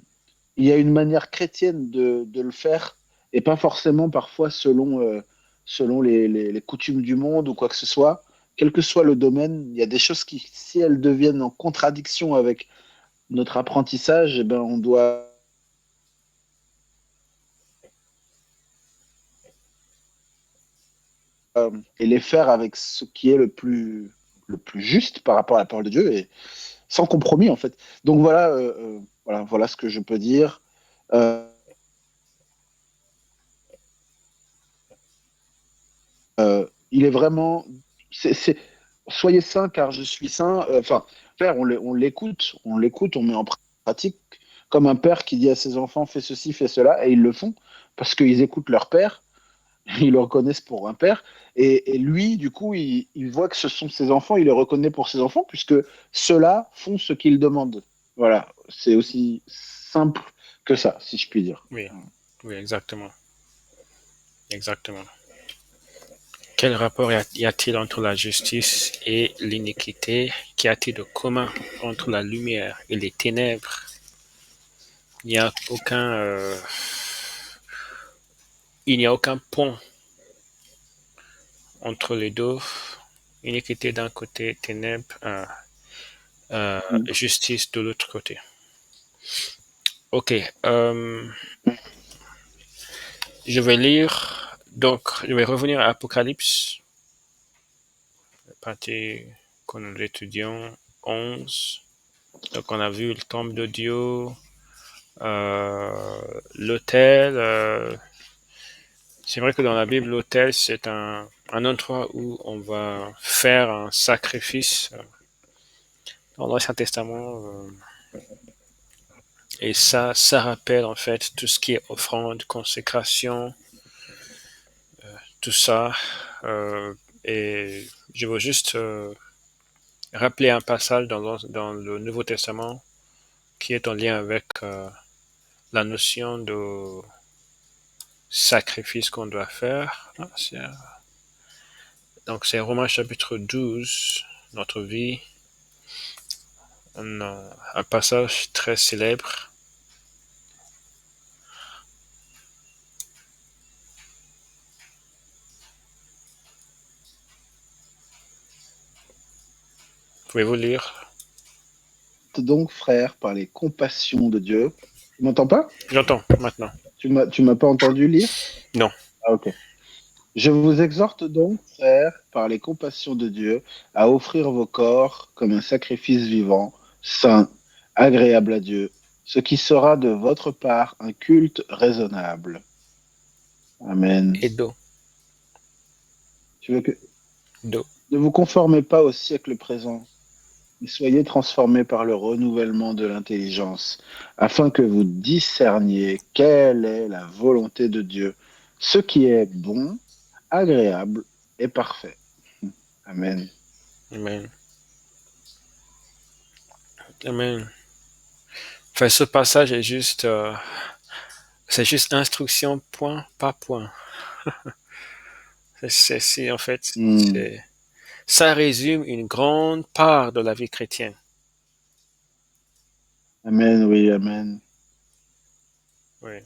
il y a une manière chrétienne de le faire et pas forcément parfois selon les coutumes du monde ou quoi que ce soit. Quel que soit le domaine, il y a des choses qui, si elles deviennent en contradiction avec notre apprentissage, eh ben, on doit et les faire avec ce qui est le plus juste par rapport à la parole de Dieu et sans compromis en fait. Donc voilà ce que je peux dire. Euh, il est vraiment, c'est, soyez saints car je suis saint. Enfin, père, on l'écoute, on met en pratique comme un père qui dit à ses enfants fais ceci, fais cela, et ils le font parce qu'ils écoutent leur père. Ils le reconnaissent pour un père. Et lui, du coup, il voit que ce sont ses enfants, il les reconnaît pour ses enfants, puisque ceux-là font ce qu'il demande. Voilà, c'est aussi simple que ça, si je puis dire. Oui, oui, exactement. Exactement. Quel rapport y a-t-il entre la justice et l'iniquité? Qu'y a-t-il de commun entre la lumière et les ténèbres? Il n'y a aucun pont entre les deux. Iniquité d'un côté, ténèbres, Mm. justice de l'autre côté. Ok. Je vais lire. Donc, je vais revenir à Apocalypse, la partie que nous étudions, 11. Donc, on a vu le temple de Dieu, l'autel. C'est vrai que dans la Bible, l'autel, c'est un endroit où on va faire un sacrifice. Dans l'Ancien Testament, et ça rappelle en fait tout ce qui est offrande, consécration, tout ça. Et je veux juste rappeler un passage dans le Nouveau Testament qui est en lien avec la notion de sacrifice qu'on doit faire. Donc c'est Romains chapitre 12, notre vie. On a un passage très célèbre. Pouvez-vous lire? Donc, frère, par les compassions de Dieu. Tu m'entends pas? J'entends maintenant. Tu m'as pas entendu lire? Non. Ah, ok. Je vous exhorte donc, frères, par les compassions de Dieu, à offrir vos corps comme un sacrifice vivant, saint, agréable à Dieu, ce qui sera de votre part un culte raisonnable. Amen. Edo. Tu veux que... Do. Ne vous conformez pas au siècle présent, mais soyez transformés par le renouvellement de l'intelligence, afin que vous discerniez quelle est la volonté de Dieu, ce qui est bon, agréable et parfait. Amen. Amen. Amen. Enfin, ce passage est juste, c'est juste instruction point par point. En fait, Hmm. ça résume une grande part de la vie chrétienne. Amen, oui, amen. Oui.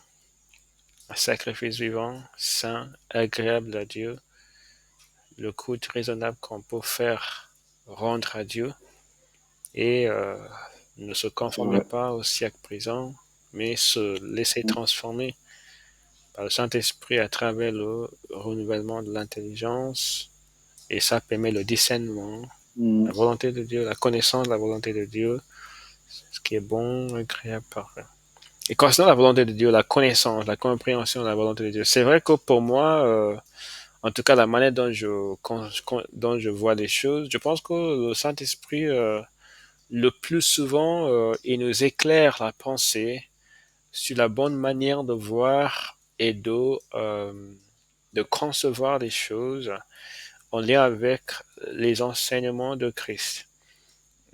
Un sacrifice vivant, saint, agréable à Dieu, le coût raisonnable qu'on peut faire rendre à Dieu et ne se C'est conformer vrai. pas au siècle présent, mais se laisser transformer par le Saint-Esprit à travers le renouvellement de l'intelligence. Et ça permet le discernement, Hmm. la volonté de Dieu, la connaissance de la volonté de Dieu, ce qui est bon, agréable, parfait. Et concernant la volonté de Dieu, la connaissance, la compréhension de la volonté de Dieu, c'est vrai que pour moi, en tout cas la manière dont je vois les choses, je pense que le Saint-Esprit, le plus souvent, il nous éclaire la pensée sur la bonne manière de voir et de concevoir les choses en lien avec les enseignements de Christ.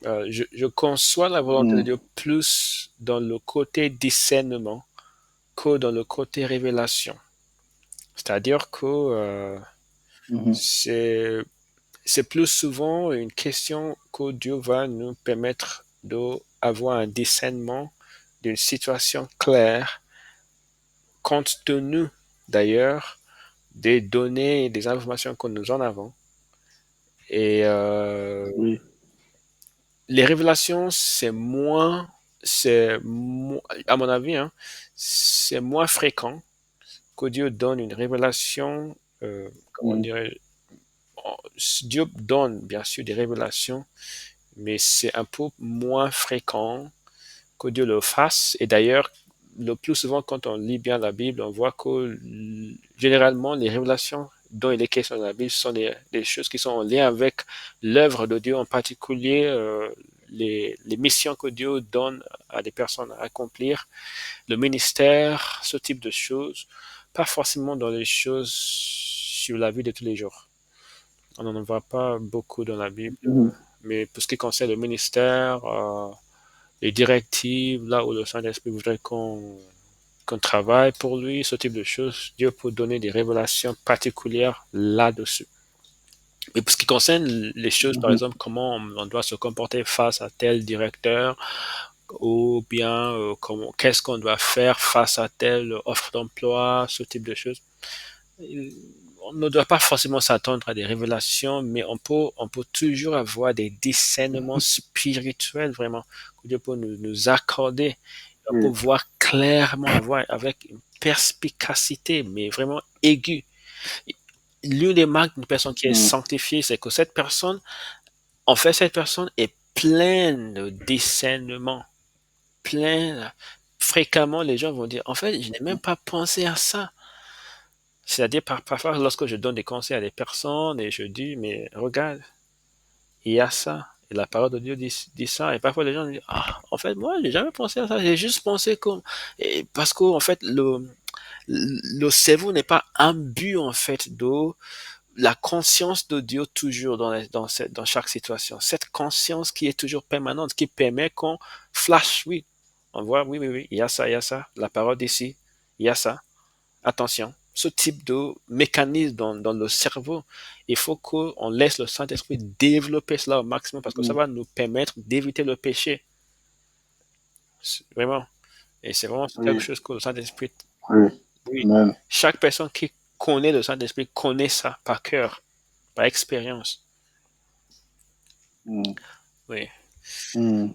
Je conçois la volonté de Hmm. Dieu plus dans le côté discernement que dans le côté révélation. C'est-à-dire que Mhm. c'est c'est plus souvent une question que Dieu va nous permettre d'avoir un discernement d'une situation claire, compte tenu d'ailleurs des données et des informations que nous en avons. Et Oui. les révélations, à mon avis, hein, c'est moins fréquent que Dieu donne une révélation, comment Hmm. dirais Dieu donne bien sûr des révélations, mais c'est un peu moins fréquent que Dieu le fasse. Et d'ailleurs, le plus souvent, quand on lit bien la Bible, on voit que généralement, les révélations dont il est question dans la Bible sont des choses qui sont en lien avec l'œuvre de Dieu, en particulier les missions que Dieu donne à des personnes à accomplir, le ministère, ce type de choses, pas forcément dans les choses sur la vie de tous les jours. On n'en voit pas beaucoup dans la Bible, Mhm. mais pour ce qui concerne le ministère, les directives, là où le Saint-Esprit voudrait qu'on travaille pour lui, ce type de choses, Dieu peut donner des révélations particulières là-dessus. Et pour ce qui concerne les choses, par Mhm. exemple, comment on doit se comporter face à tel directeur, ou bien qu'est-ce qu'on doit faire face à telle offre d'emploi, ce type de choses, on ne doit pas forcément s'attendre à des révélations, mais on peut toujours avoir des discernements spirituels vraiment que Dieu peut nous accorder. On peut Oui. voir clairement, avoir avec une perspicacité, mais vraiment aiguë. L'une des marques d'une personne qui est Hmm. sanctifiée, c'est que cette personne, en fait, cette personne est pleine de discernement, pleine. Fréquemment, les gens vont dire, en fait, je n'ai même pas pensé à ça. C'est-à-dire, parfois, lorsque je donne des conseils à des personnes et je dis, mais regarde, il y a ça. Et la parole de Dieu dit ça. Et parfois, les gens disent, ah, en fait, moi, j'ai jamais pensé à ça. J'ai juste pensé comme, et parce que, en fait, le cerveau n'est pas imbu, en fait, de la conscience de Dieu toujours dans chaque situation. Cette conscience qui est toujours permanente, qui permet qu'on flash, oui. On voit, oui, oui, oui, il y a ça. La parole d'ici, il y a ça. Attention, ce type de mécanisme dans le cerveau, il faut qu'on laisse le Saint-Esprit développer cela au maximum parce que ça Hmm. va nous permettre d'éviter le péché. Vraiment. Et c'est vraiment quelque Oui. chose que le Saint-Esprit, Oui. oui, Amen. chaque personne qui connaît le Saint-Esprit connaît ça par cœur, par expérience. Hmm. Oui. Hmm.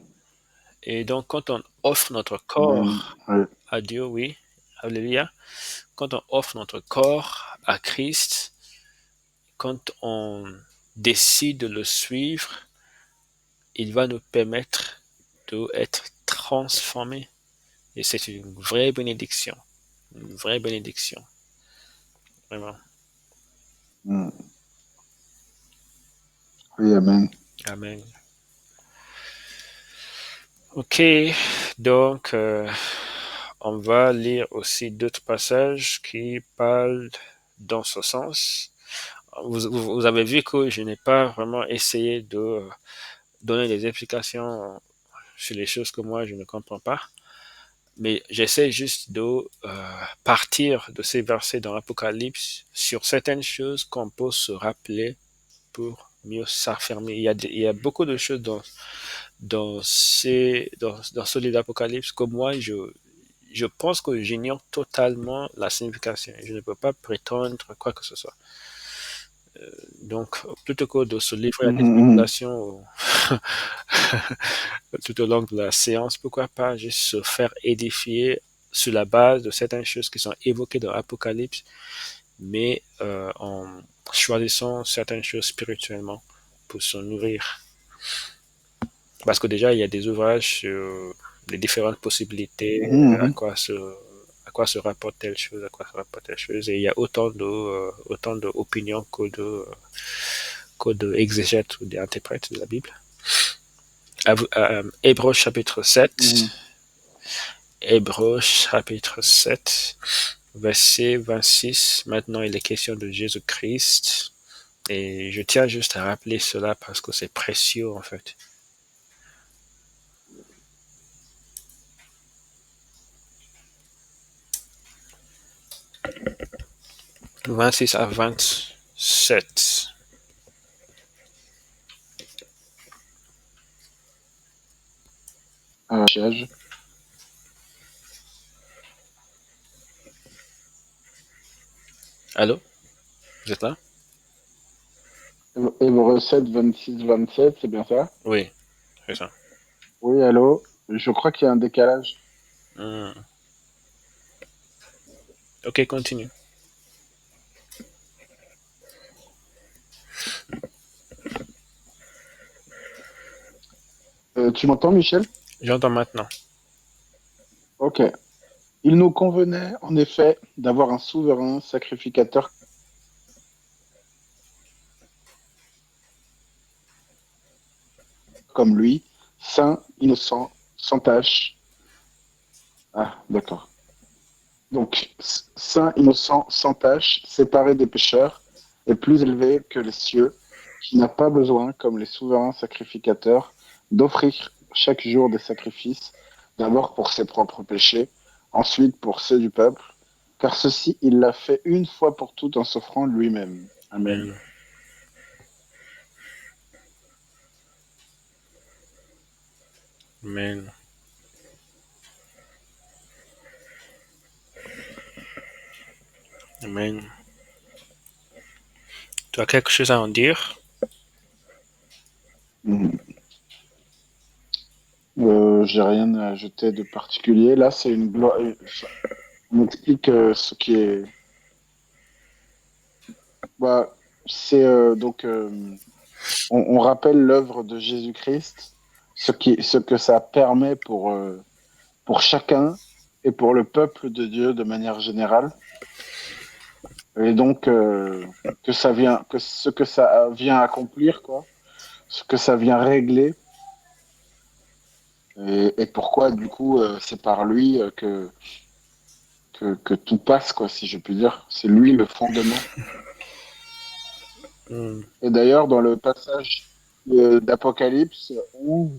Et donc, quand on offre notre Amen. corps Oui. à Dieu, oui, alléluia, quand on offre notre corps à Christ, quand on décide de le suivre, il va nous permettre d'être transformés. Et c'est une vraie bénédiction. Une vraie bénédiction. Vraiment. Hmm. Oui, amen. Amen. Ok, donc on va lire aussi d'autres passages qui parlent dans ce sens. Vous avez vu que je n'ai pas vraiment essayé de donner des explications sur les choses que moi je ne comprends pas, mais j'essaie juste de partir de ces versets dans l'Apocalypse sur certaines choses qu'on peut se rappeler pour mieux s'affirmer. Il y a beaucoup de choses dans ce livre d'Apocalypse que moi, je pense que j'ignore totalement la signification. Je ne peux pas prétendre quoi que ce soit. Donc, plutôt que de se livrer à des Mhm, spéculations tout au long de la séance, pourquoi pas juste se faire édifier sur la base de certaines choses qui sont évoquées dans l'Apocalypse, mais en choisissant certaines choses spirituellement pour se nourrir. Parce que déjà, il y a des ouvrages sur les différentes possibilités, mhm, mhm. à quoi se rapporte telle chose, à quoi se rapporte telle chose. Et il y a autant d'opinions que d'exégètes ou d'interprètes de la Bible. Hébreux chapitre 7. Mhm. Hébreux chapitre 7, verset 26. Maintenant, il est question de Jésus-Christ. Et je tiens juste à rappeler cela parce que c'est précieux en fait. 26 à 27. Chiage. Allô? Vous êtes là? Hébreux 7, 26, 27, c'est bien ça? Oui, c'est ça. Oui, allô? Je crois qu'il y a un décalage. Hmm. Ok, continue. Tu m'entends, Michel? J'entends maintenant. Ok. Il nous convenait, en effet, d'avoir un souverain sacrificateur comme lui, saint, innocent, sans tache. Ah, d'accord. Donc, saint, innocent, sans tache, séparé des pécheurs, et plus élevé que les cieux, qui n'a pas besoin, comme les souverains sacrificateurs, d'offrir chaque jour des sacrifices, d'abord pour ses propres péchés, ensuite pour ceux du peuple, car ceci, il l'a fait une fois pour toutes en s'offrant lui-même. Amen. Amen. Amen. Amen. Tu as quelque chose à en dire? Mhm. J'ai rien à ajouter de particulier. Là, c'est une gloire. On explique ce qui est. Bah, c'est donc. On rappelle l'œuvre de Jésus-Christ, ce que ça permet pour chacun et pour le peuple de Dieu de manière générale. Et donc, que ce que ça vient accomplir, quoi, ce que ça vient régler, et pourquoi, du coup, c'est par lui que tout passe, quoi, si je puis dire. C'est lui le fondement. Hmm. Et d'ailleurs, dans le passage d'Apocalypse où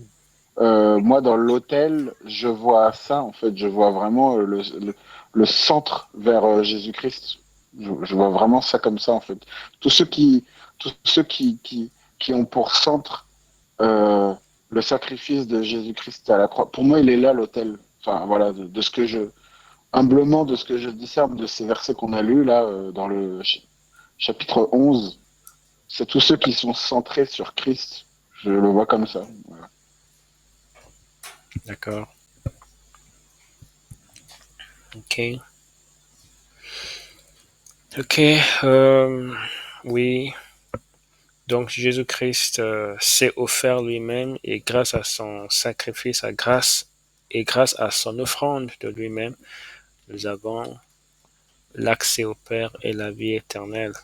moi, dans l'hôtel, je vois ça, en fait. Je vois vraiment le centre vers Jésus-Christ. Je vois vraiment ça comme ça, en fait. Tous ceux qui, tous ceux qui ont pour centre euh, le sacrifice de Jésus-Christ à la croix. Pour moi, il est là, l'autel. Enfin, voilà, de ce que humblement, de ce que je discerne de ces versets qu'on a lus, là, dans le chapitre 11. C'est tous ceux qui sont centrés sur Christ. Je le vois comme ça. Voilà. D'accord. Ok. Ok. Oui. Donc Jésus-Christ s'est offert lui-même et grâce à son sacrifice, et grâce à son offrande de lui-même, nous avons l'accès au Père et la vie éternelle.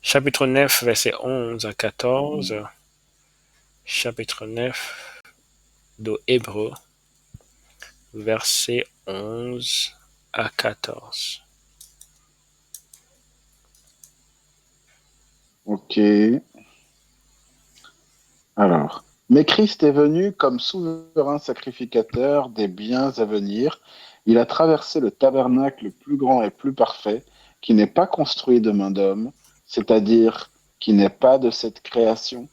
Chapitre 9, versets 11 à 14. Chapitre 9 de Hébreux, versets 11 à 14. Ok. Alors, mais Christ est venu comme souverain sacrificateur des biens à venir. Il a traversé le tabernacle le plus grand et plus parfait, qui n'est pas construit de main d'homme, c'est-à-dire qui n'est pas de cette création.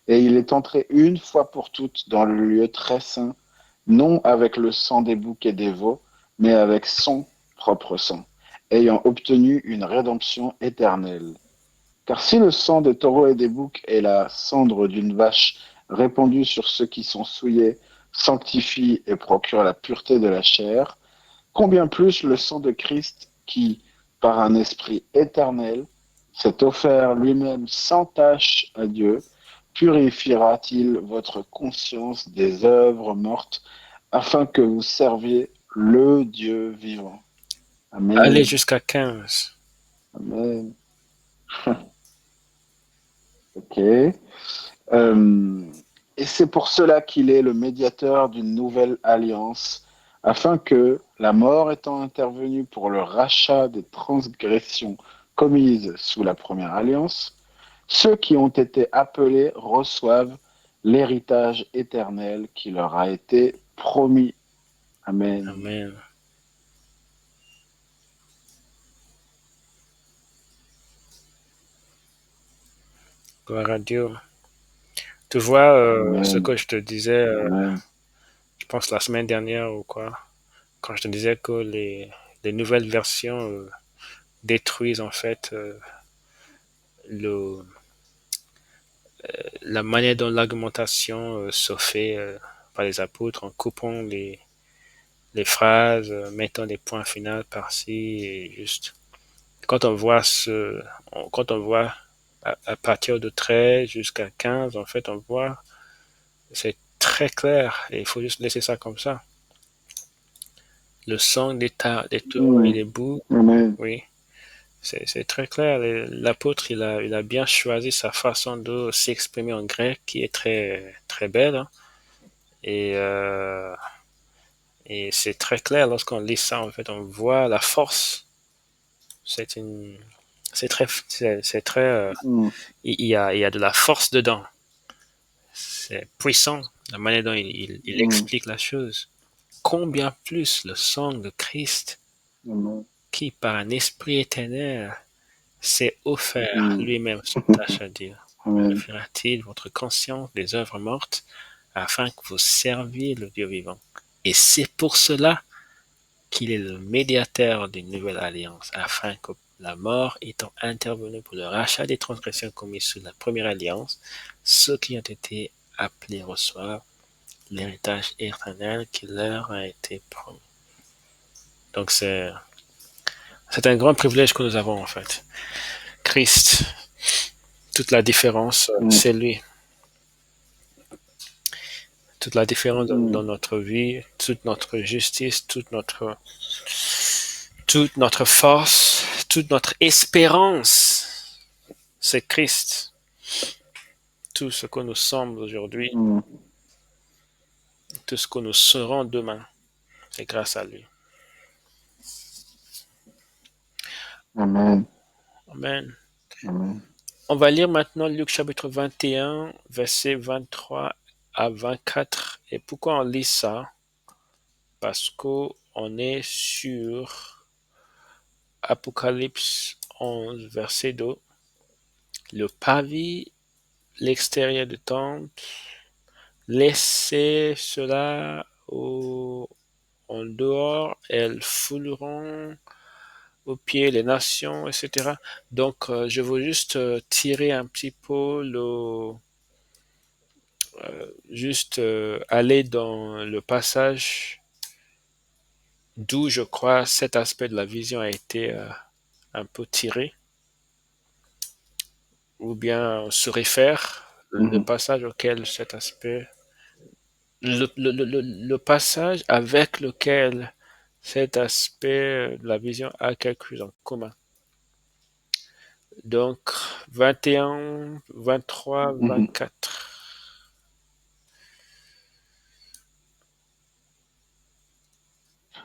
Et il est entré une fois pour toutes dans le lieu très saint, non avec le sang des boucs et des veaux, mais avec son propre sang, ayant obtenu une rédemption éternelle. Car si le sang des taureaux et des boucs et la cendre d'une vache répandue sur ceux qui sont souillés sanctifie et procure la pureté de la chair, combien plus le sang de Christ qui, par un esprit éternel, s'est offert lui-même sans tache à Dieu, purifiera-t-il votre conscience des œuvres mortes afin que vous serviez le Dieu vivant. Allez Amen. jusqu'à 15. Amen. Ok. Euh, et c'est pour cela qu'il est le médiateur d'une nouvelle alliance, afin que, la mort étant intervenue pour le rachat des transgressions commises sous la première alliance, ceux qui ont été appelés reçoivent l'héritage éternel qui leur a été promis. Amen. Amen. Gloire à Dieu. Tu vois ce Amen. que je te disais, Amen. je pense la semaine dernière ou quoi, quand je te disais que les nouvelles versions détruisent en fait le, la manière dont l'argumentation se fait par les apôtres en coupant les phrases, mettant des points finaux par-ci et juste. Quand on voit quand on voit à partir de 13 jusqu'à 15, en fait, on voit, c'est très clair et il faut juste laisser ça comme ça. Le sang des taureaux et Mm. des boucs, Amen. oui, c'est très clair. L'apôtre, il a bien choisi sa façon de s'exprimer en grec qui est très, très belle, hein. Et, euh, et c'est très clair lorsqu'on lit ça, en fait, on voit la force. C'est une, c'est très, Mm. il y a de la force dedans. C'est puissant, la manière dont il Mm. explique la chose. Combien plus le sang de Christ, Amen. qui par un esprit éternel s'est offert Mm. lui-même sans tâche à dire, Amen. purifiera-t-il votre conscience des œuvres mortes afin que vous serviez le Dieu vivant. Et c'est pour cela qu'il est le médiateur d'une nouvelle alliance, afin que la mort étant intervenue pour le rachat des transgressions commises sous la première alliance, ceux qui ont été appelés reçoivent l'héritage éternel qui leur a été promis. Donc c'est un grand privilège que nous avons en fait. Christ, toute la différence, Mm. c'est lui. Toute la différence dans Mm. notre vie, toute notre justice, toute notre force, toute notre espérance, c'est Christ. Tout ce que nous sommes aujourd'hui, Mm. tout ce que nous serons demain, c'est grâce à lui. Amen. Amen. Amen. On va lire maintenant Luc chapitre 21, versets 23 à 24. Et pourquoi on lit ça? Parce qu'on est sur Apocalypse 11, verset 2. Le parvis, l'extérieur du temple, laissez cela en dehors, elles fouleront aux pieds les nations, etc. Donc, je veux juste tirer un petit peu juste aller dans le passage d'où je crois cet aspect de la vision a été un peu tiré, ou bien se réfère le Mhm. passage auquel cet aspect, le passage avec lequel cet aspect de la vision a quelque chose en commun. Donc, 21, 23, Mhm. 24.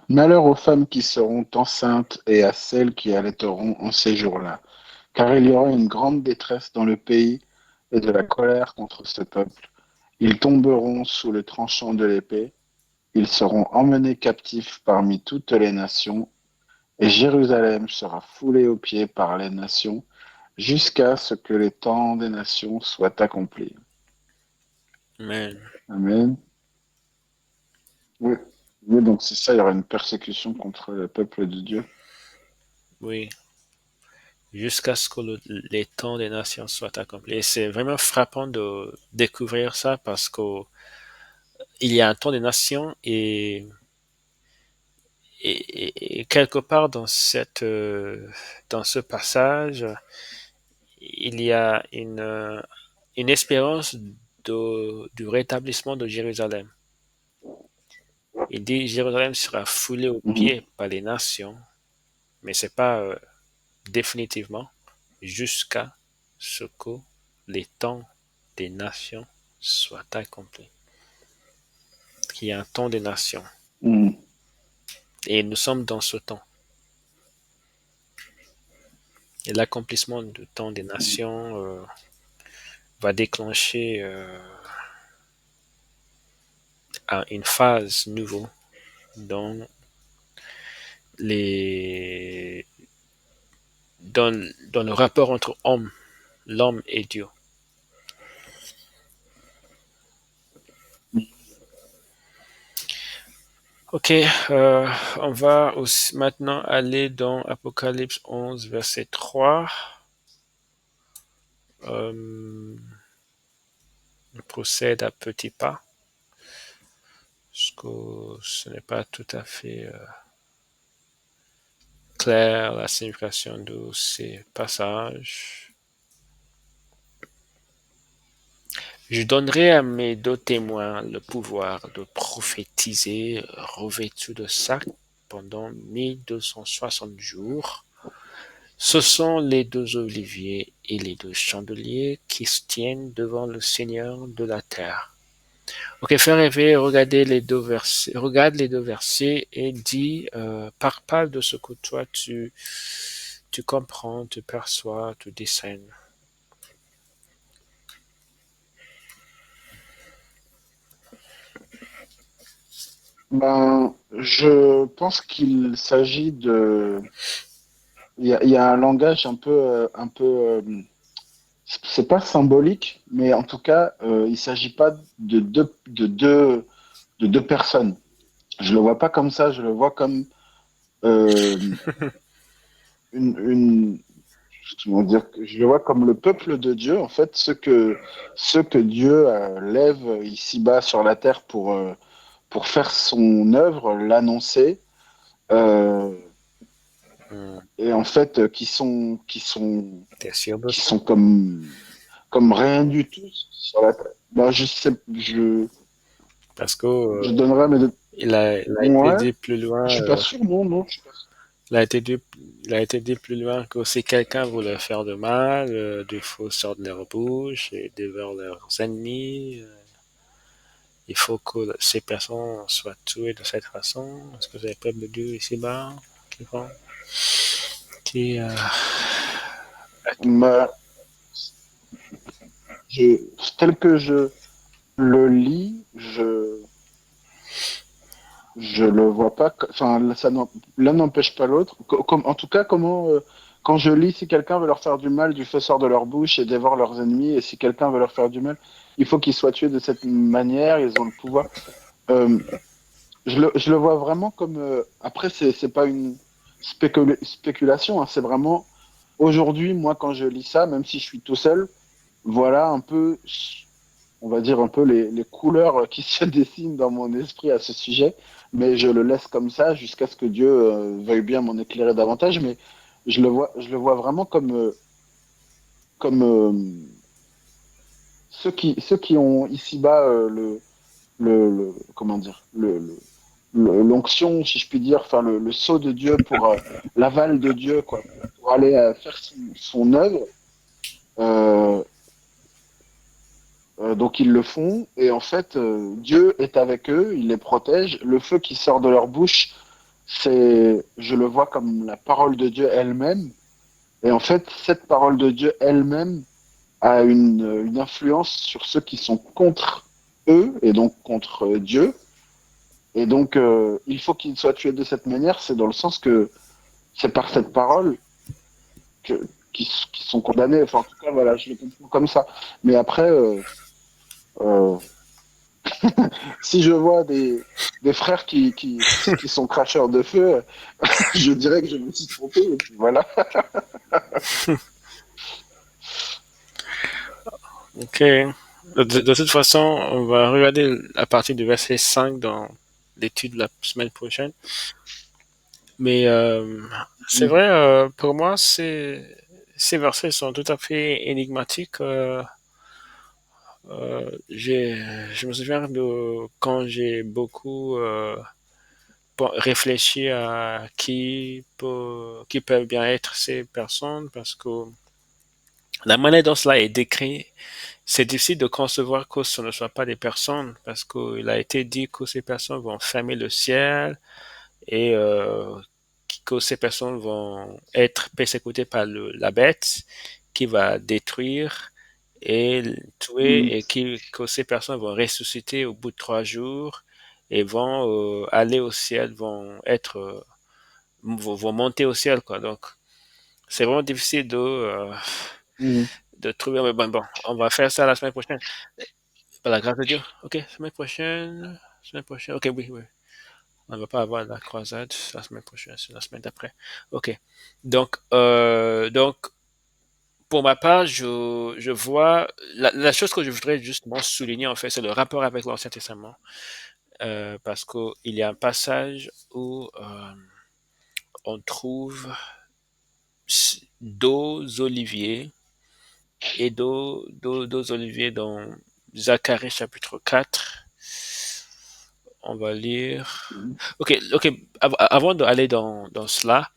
Malheur aux femmes qui seront enceintes et à celles qui allaiteront en ces jours-là, car il y aura une grande détresse dans le pays et de la colère contre ce peuple. Ils tomberont sous le tranchant de l'épée, ils seront emmenés captifs parmi toutes les nations, et Jérusalem sera foulée aux pieds par les nations, jusqu'à ce que les temps des nations soient accomplis. Amen. Amen. Oui, oui, donc c'est ça, il y aura une persécution contre le peuple de Dieu. Oui. Jusqu'à ce que les temps des nations soient accomplis. Et c'est vraiment frappant de découvrir ça parce qu'il y a un temps des nations et quelque part dans ce passage, il y a une espérance du rétablissement de Jérusalem. Il dit Jérusalem sera foulée aux Mhm. pieds par les nations, mais c'est pas définitivement jusqu'à ce que les temps des nations soient accomplis. Il y a un temps des nations Mhm. et nous sommes dans ce temps. Et l'accomplissement du temps des nations va déclencher une phase nouvelle dans les dans le rapport entre l'homme et Dieu. Ok, on va aussi maintenant aller dans Apocalypse 11, verset 3. On procède à petits pas, parce que ce n'est pas tout à fait clair la signification de ces passages. Je donnerai à mes deux témoins le pouvoir de prophétiser revêtus de sac pendant 1260 jours. Ce sont les deux oliviers et les deux chandeliers qui se tiennent devant le Seigneur de la terre. Ok, fais rêver, regarde les deux versets et dis, parle de ce que toi tu comprends, tu perçois, tu discernes. Ben, je pense qu'il s'agit de. Il y a un langage c'est pas symbolique, mais en tout cas, il s'agit pas de deux personnes. Je le vois pas comme ça, je le vois comme euh, une, comment dire, je le vois comme le peuple de Dieu, en fait, ce que Dieu lève ici-bas sur la terre pour faire son œuvre, l'annoncer, euh, Hmm, et en fait, t'es sûr de qui ça? sont comme rien du tout sur la terre. Ben, je sais, Parce que je donnerai mes deux. il a été Ouais, dit plus je loin, suis pas sûr, non, non, je suis pas sûr. il a été dit plus loin que si quelqu'un veut leur faire de mal, il faut sortir de leur bouche et dévore leurs ennemis. Il faut que ces personnes soient tuées de cette façon. Est-ce que c'est le peuple de Dieu ici-bas qui font, qui, Mais je, tel que je le lis, je le vois pas. Enfin, l'un n'empêche pas l'autre. Comme, en tout cas, quand je lis, si quelqu'un veut leur faire du mal, du feu sort de leur bouche et dévore leurs ennemis. Et si quelqu'un veut leur faire du mal, il faut qu'ils soient tués de cette manière. Ils ont le pouvoir. Euh, je le vois vraiment comme. Après, c'est pas une spéculation. Hein, c'est vraiment aujourd'hui, moi, quand je lis ça, même si je suis tout seul, voilà un peu, on va dire un peu les couleurs qui se dessinent dans mon esprit à ce sujet, mais je le laisse comme ça jusqu'à ce que Dieu veuille bien m'en éclairer davantage. Mais je le vois vraiment comme ceux qui ont ici-bas comment dire, le l'onction, si je puis dire, enfin le sceau de Dieu pour l'aval de Dieu, quoi, pour aller faire son œuvre. Euh, donc ils le font et en fait Dieu est avec eux, il les protège. Le feu qui sort de leur bouche, je le vois comme la parole de Dieu elle-même. Et en fait, cette parole de Dieu elle-même a une influence sur ceux qui sont contre eux et donc contre Dieu. Et donc, il faut qu'ils soient tués de cette manière. C'est dans le sens que c'est par cette parole qu'ils sont condamnés. Enfin, en tout cas, voilà, je le comprends comme ça. Mais après, euh, si je vois des frères qui sont cracheurs de feu, je dirais que je me suis trompé. Et puis voilà. Ok. De toute façon, on va regarder à partir du verset 5 dans l'étude de la semaine prochaine. Mais c'est Mm. vrai, pour moi, ces versets sont tout à fait énigmatiques. Je me souviens de quand j'ai beaucoup réfléchi à qui peuvent bien être ces personnes, parce que la manière dont cela est décrit, c'est difficile de concevoir que ce ne soit pas des personnes, parce qu'il a été dit que ces personnes vont fermer le ciel et que ces personnes vont être persécutées par la bête qui va détruire et tuer, Mm. et que ces personnes vont ressusciter au bout de 3 jours et vont aller au ciel, vont monter au ciel, quoi. Donc, c'est vraiment difficile Mm. de trouver. Mais bon, on va faire ça la semaine prochaine. Par la grâce de Dieu. Ok, semaine prochaine. Semaine prochaine. Ok, oui, oui. On ne va pas avoir la croisade la semaine prochaine, c'est la semaine d'après. Ok. Donc, pour ma part, je vois la chose que je voudrais justement souligner en fait, c'est le rapport avec l'Ancien Testament, parce qu'il y a un passage où on trouve deux oliviers et deux oliviers dans Zacharie chapitre 4. On va lire. Mm. Ok. Avant d'aller dans cela,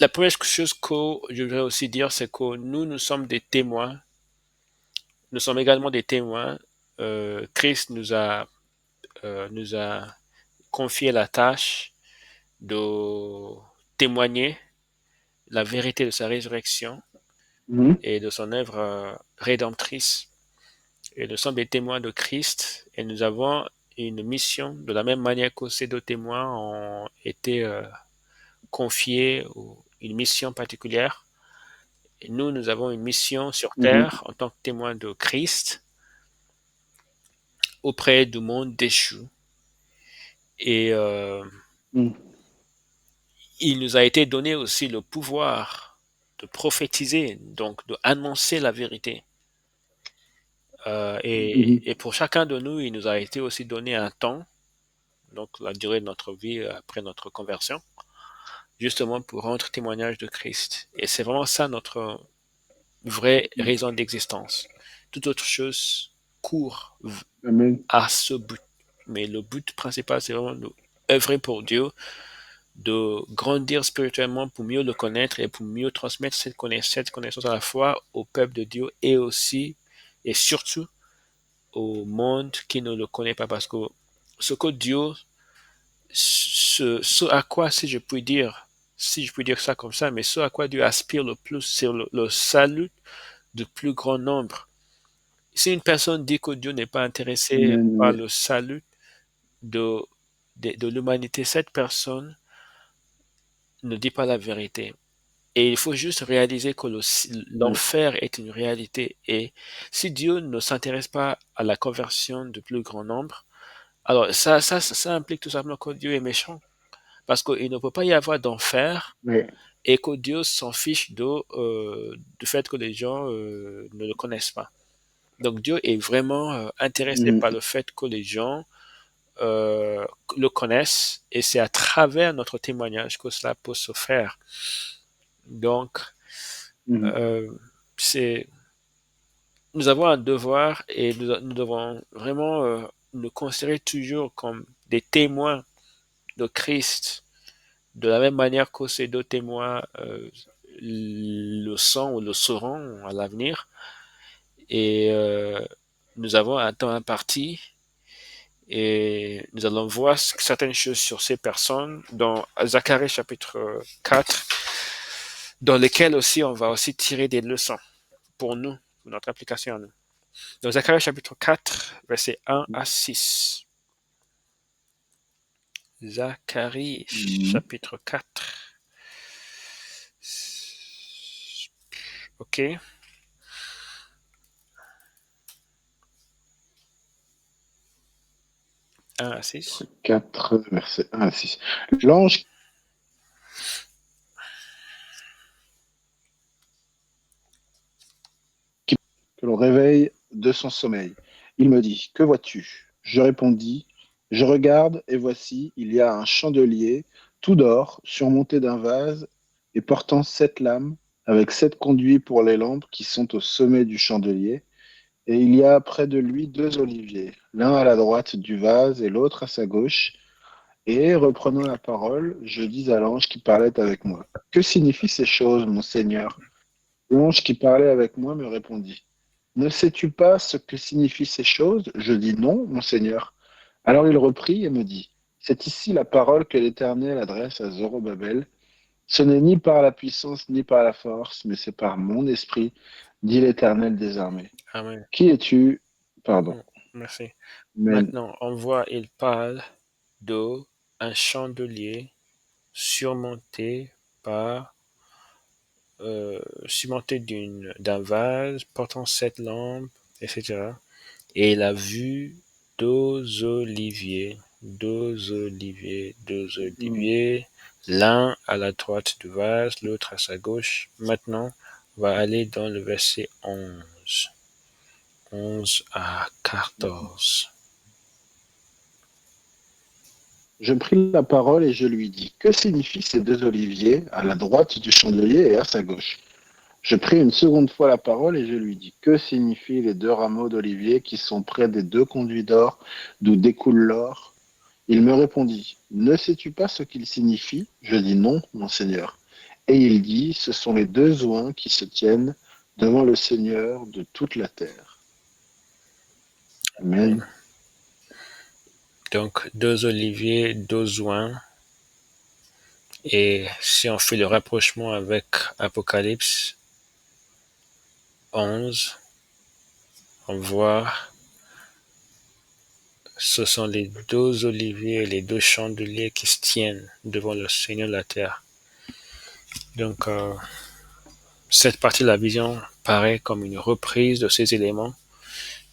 la première chose que je voudrais aussi dire, c'est que nous sommes des témoins. Nous sommes également des témoins. Christ nous a confié la tâche de témoigner la vérité de sa résurrection Mm. et de son œuvre rédemptrice. Et nous sommes des témoins de Christ et nous avons une mission de la même manière que ces deux témoins ont été confiés une mission particulière. Et nous avons une mission sur Mm. terre en tant que témoins de Christ auprès du monde déchu. Et Mm. il nous a été donné aussi le pouvoir de prophétiser, donc de annoncer la vérité. Mm. Et pour chacun de nous, il nous a été aussi donné un temps, donc la durée de notre vie après notre conversion, justement pour rendre témoignage de Christ. Et c'est vraiment ça notre vraie Mm. raison d'existence. Toute autre chose court Amen. à ce but. Mais le but principal, c'est vraiment d'œuvrer pour Dieu, de grandir spirituellement pour mieux le connaître et pour mieux transmettre cette connaissance à la fois au peuple de Dieu et aussi et surtout au monde qui ne le connaît pas. Parce que ce que Dieu, ce à quoi, si je puis dire ça comme ça, mais ce à quoi Dieu aspire le plus, c'est le salut du plus grand nombre. Si une personne dit que Dieu n'est pas intéressé Amen. par Ouais. le salut de, de l'humanité, cette personne ne dit pas la vérité. Et il faut juste réaliser que Ouais. l'enfer est une réalité. Et si Dieu ne s'intéresse pas à la conversion du plus grand nombre, alors ça implique tout simplement que Dieu est méchant. Parce qu'il ne peut pas y avoir d'enfer Ouais. et que Dieu s'en fiche du fait que les gens ne le connaissent pas. Donc Dieu est vraiment intéressé Mm. par le fait que les gens euh, le connaissent et c'est à travers notre témoignage que cela peut se faire. Donc, Mm. euh, c'est, nous avons un devoir et nous devons vraiment nous considérer toujours comme des témoins de Christ, de la même manière que ces deux témoins le sont ou le seront à l'avenir. Et nous avons un temps imparti et nous allons voir certaines choses sur ces personnes dans Zacharie chapitre 4, dans lesquelles aussi on va aussi tirer des leçons pour nous, pour notre application à nous. Dans Zacharie chapitre 4, versets 1 à 6. Zacharie chapitre 4. Ok. 1 à 6. 4, versets 1 à 6. L'ange que l'on réveille de son sommeil. Il me dit, que vois-tu? Je répondis, je regarde et voici, il y a un chandelier tout d'or surmonté d'un vase et portant 7 lampes avec 7 conduits pour les lampes qui sont au sommet du chandelier. Et il y a près de lui 2 oliviers, l'un à la droite du vase et l'autre à sa gauche. Et reprenant la parole, je dis à l'ange qui parlait avec moi, que signifient ces choses, mon Seigneur? L'ange qui parlait avec moi me répondit, ne sais-tu pas ce que signifient ces choses? Je dis non, mon Seigneur. Alors il reprit et me dit, c'est ici la parole que l'Éternel adresse à Zorobabel. Ce n'est ni par la puissance ni par la force, mais c'est par mon esprit, dit l'Éternel des armées. Amen. Qui es-tu? Pardon. Merci. Mais Maintenant, on voit, il parle d'un chandelier surmonté par surmonté d'un vase portant 7 lampes, etc. Et il a vu deux oliviers, l'un à la droite du vase, l'autre à sa gauche. Maintenant, on va aller dans le verset 11 à 14. je pris la parole et je lui dis, que signifient ces 2 oliviers à la droite du chandelier et à sa gauche? Je pris une seconde fois la parole et je lui dis, que signifient les 2 rameaux d'olivier qui sont près des 2 conduits d'or d'où découle l'or? Il me répondit, ne sais-tu pas ce qu'ils signifient? Je dis non, mon Seigneur. Et il dit, ce sont les 2 oins qui se tiennent devant le Seigneur de toute la terre. Amen. Donc, 2 oliviers, 2 oins. Et si on fait le rapprochement avec Apocalypse 11, on voit ce sont les 2 oliviers et les 2 chandeliers qui se tiennent devant le Seigneur de la terre. Donc, cette partie de la vision paraît comme une reprise de ces éléments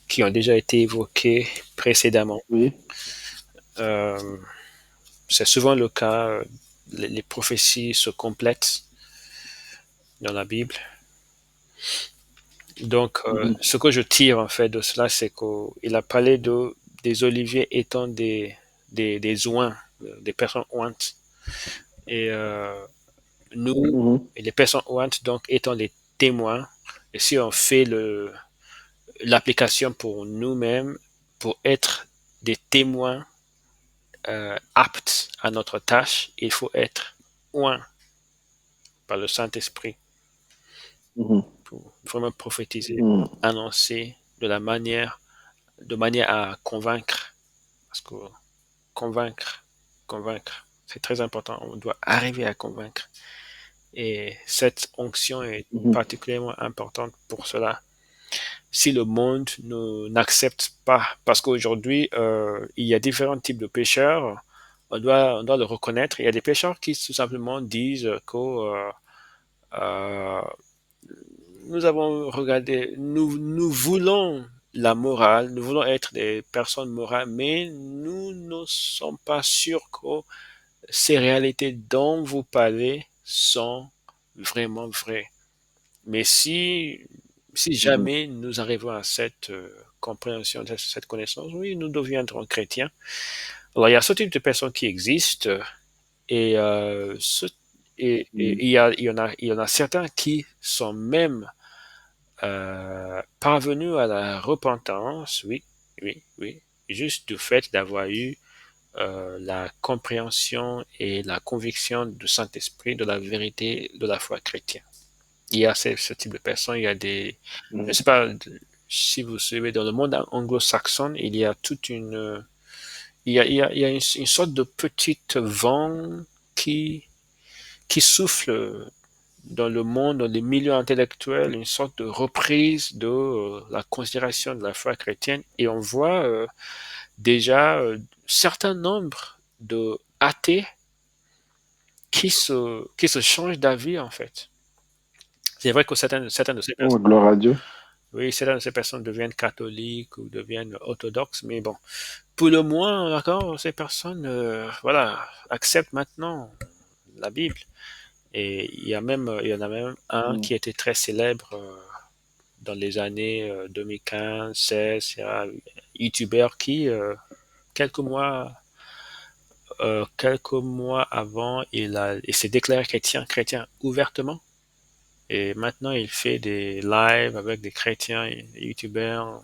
qui ont déjà été évoqués précédemment. Oui. C'est souvent le cas, les prophéties se complètent dans la Bible. Donc, ce que je tire en fait de cela, c'est qu'il a parlé des oliviers étant des oints, des personnes ointes. Et nous, et les personnes ointes, donc, étant les témoins. Et si on fait l'application pour nous-mêmes, pour être des témoins aptes à notre tâche, il faut être oint par le Saint-Esprit pour vraiment prophétiser, annoncer de manière à convaincre. Parce que convaincre, c'est très important. On doit arriver à convaincre. Et cette onction est particulièrement importante pour cela. Si le monde n'accepte pas, parce qu'aujourd'hui, il y a différents types de pécheurs, on doit le reconnaître. Il y a des pécheurs qui tout simplement disent que nous avons regardé, nous voulons la morale, nous voulons être des personnes morales, mais nous ne sommes pas sûrs que ces réalités dont vous parlez sont vraiment vraies. Mais si jamais nous arrivons à cette compréhension, à cette connaissance, oui, nous deviendrons chrétiens. Alors, il y a ce type de personnes qui existent et, il y en a certains qui sont même parvenus à la repentance, oui, juste du fait d'avoir eu la compréhension et la conviction du Saint-Esprit de la vérité de la foi chrétienne. Il y a ce type de personnes, il y a des... Je ne sais pas si vous suivez dans le monde anglo-saxon, il y a toute une... il y a une sorte de petite vent qui, qui souffle dans le monde, dans les milieux intellectuels, une sorte de reprise de la considération de la foi chrétienne. Et on voit déjà certain nombre de athées qui se changent d'avis, en fait. C'est vrai que certaines de ces Oh, personnes, gloire à Dieu. oui, certaines de ces personnes deviennent catholiques ou deviennent orthodoxes, mais bon, pour le moins, d'accord, ces personnes, voilà, acceptent maintenant la Bible. Et il y en a même un Mm. qui était très célèbre dans les années 2015, 16, il y a un youtubeur qui, quelques mois avant, il s'est déclaré chrétien ouvertement. Et maintenant, il fait des lives avec des chrétiens, des youtubeurs,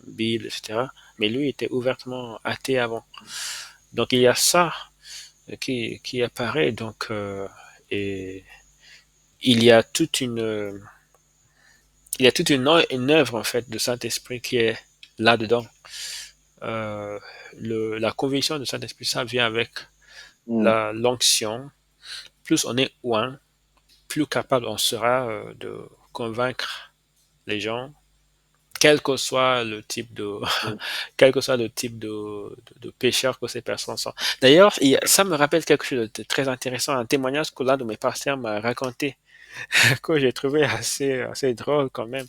Bible, etc. Mais lui était ouvertement athée avant. Donc il y a ça qui apparaît. Donc, et il y a toute une, il y a toute une œuvre en fait de Saint-Esprit qui est là-dedans. Euh, la conviction du Saint-Esprit, ça vient avec Mm. l'onction. Plus on est oint, plus capable on sera de convaincre les gens, quel que soit le type de, Mm. quel que soit le type de pécheur que ces personnes sont. D'ailleurs, ça me rappelle quelque chose de très intéressant, un témoignage que l'un de mes pasteurs m'a raconté, que j'ai trouvé assez drôle quand même.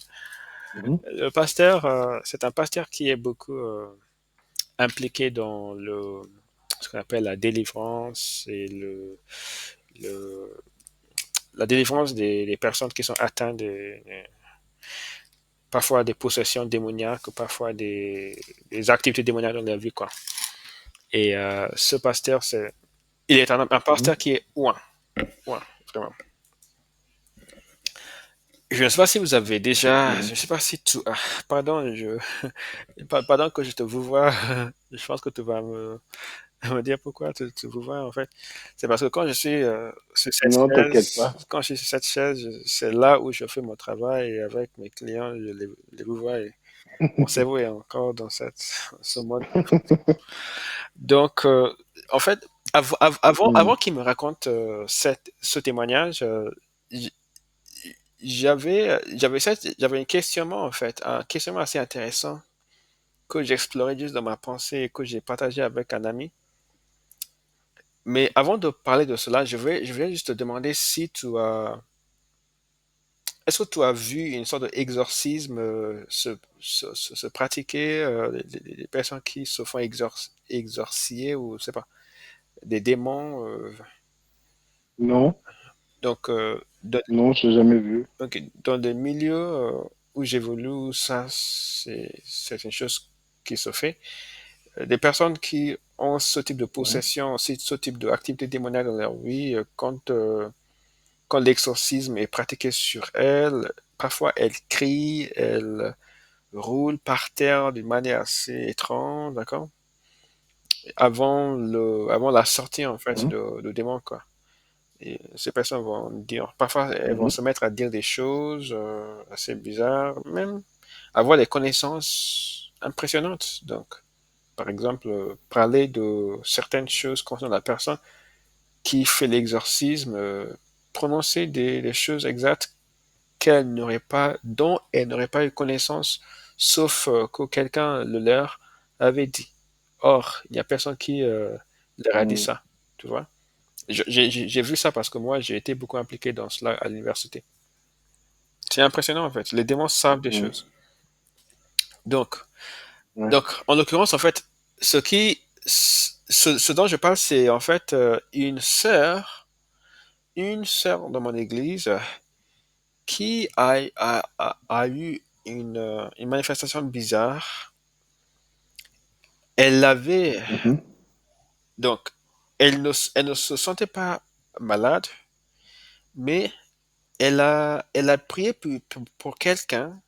Mhm. Le pasteur, c'est un pasteur qui est beaucoup impliqué dans ce qu'on appelle la délivrance et le, la délivrance des personnes qui sont atteintes parfois des possessions démoniaques, parfois des activités démoniaques dans leur vie, quoi. Et ce pasteur, il est un Mhm. pasteur qui est ouin, ouin, vraiment. Je ne sais pas si vous avez déjà, je Mhm. ne sais pas si tu, pardon, pardon que je te vous vois, je pense que tu vas me dire pourquoi tu vous vois en fait. C'est parce que quand je suis sur cette Non, t'inquiète chaise, pas. quand je suis sur cette chaise, c'est là où je fais mon travail et avec mes clients, les vous vois et mon cerveau est encore dans ce mode. Donc, en fait, avant Mm. qu'il me raconte ce témoignage, j- j'avais un questionnement en fait, un questionnement assez intéressant que j'explorais juste dans ma pensée et que j'ai partagé avec un ami. Mais avant de parler de cela, je vais juste te demander si est-ce que tu as vu une sorte d'exorcisme se pratiquer, des personnes qui se font exorcier ou je sais pas, des démons, Non, donc, non, j'ai jamais vu. donc, dans des milieux où j'évolue, ça c'est une chose qui se fait. Des personnes qui ont ce type de Ouais. possession, ce type d'activité démoniaque dans leur vie, quand l'exorcisme est pratiqué sur elles, parfois elles crient, elles roulent par terre d'une manière assez étrange, d'accord? Avant la sortie, en fait, Mhm. de démons, quoi. Et ces personnes vont dire, parfois elles vont Mhm. se mettre à dire des choses assez bizarres, même avoir des connaissances impressionnantes. Donc, par exemple, parler de certaines choses concernant la personne qui fait l'exorcisme, prononcer des choses exactes dont elle n'aurait pas eu connaissance, sauf que quelqu'un le leur avait dit. Or, il n'y a personne qui leur a dit Mm. ça, tu vois. J'ai vu ça parce que moi, j'ai été beaucoup impliqué dans cela à l'université. C'est impressionnant, en fait. Les démons savent des Mm. choses. Donc, Ouais. en l'occurrence, en fait, ce dont je parle, c'est en fait une sœur dans mon église qui a eu une manifestation bizarre. Elle avait, Mhm. donc, elle ne se sentait pas malade, mais elle a prié pour quelqu'un,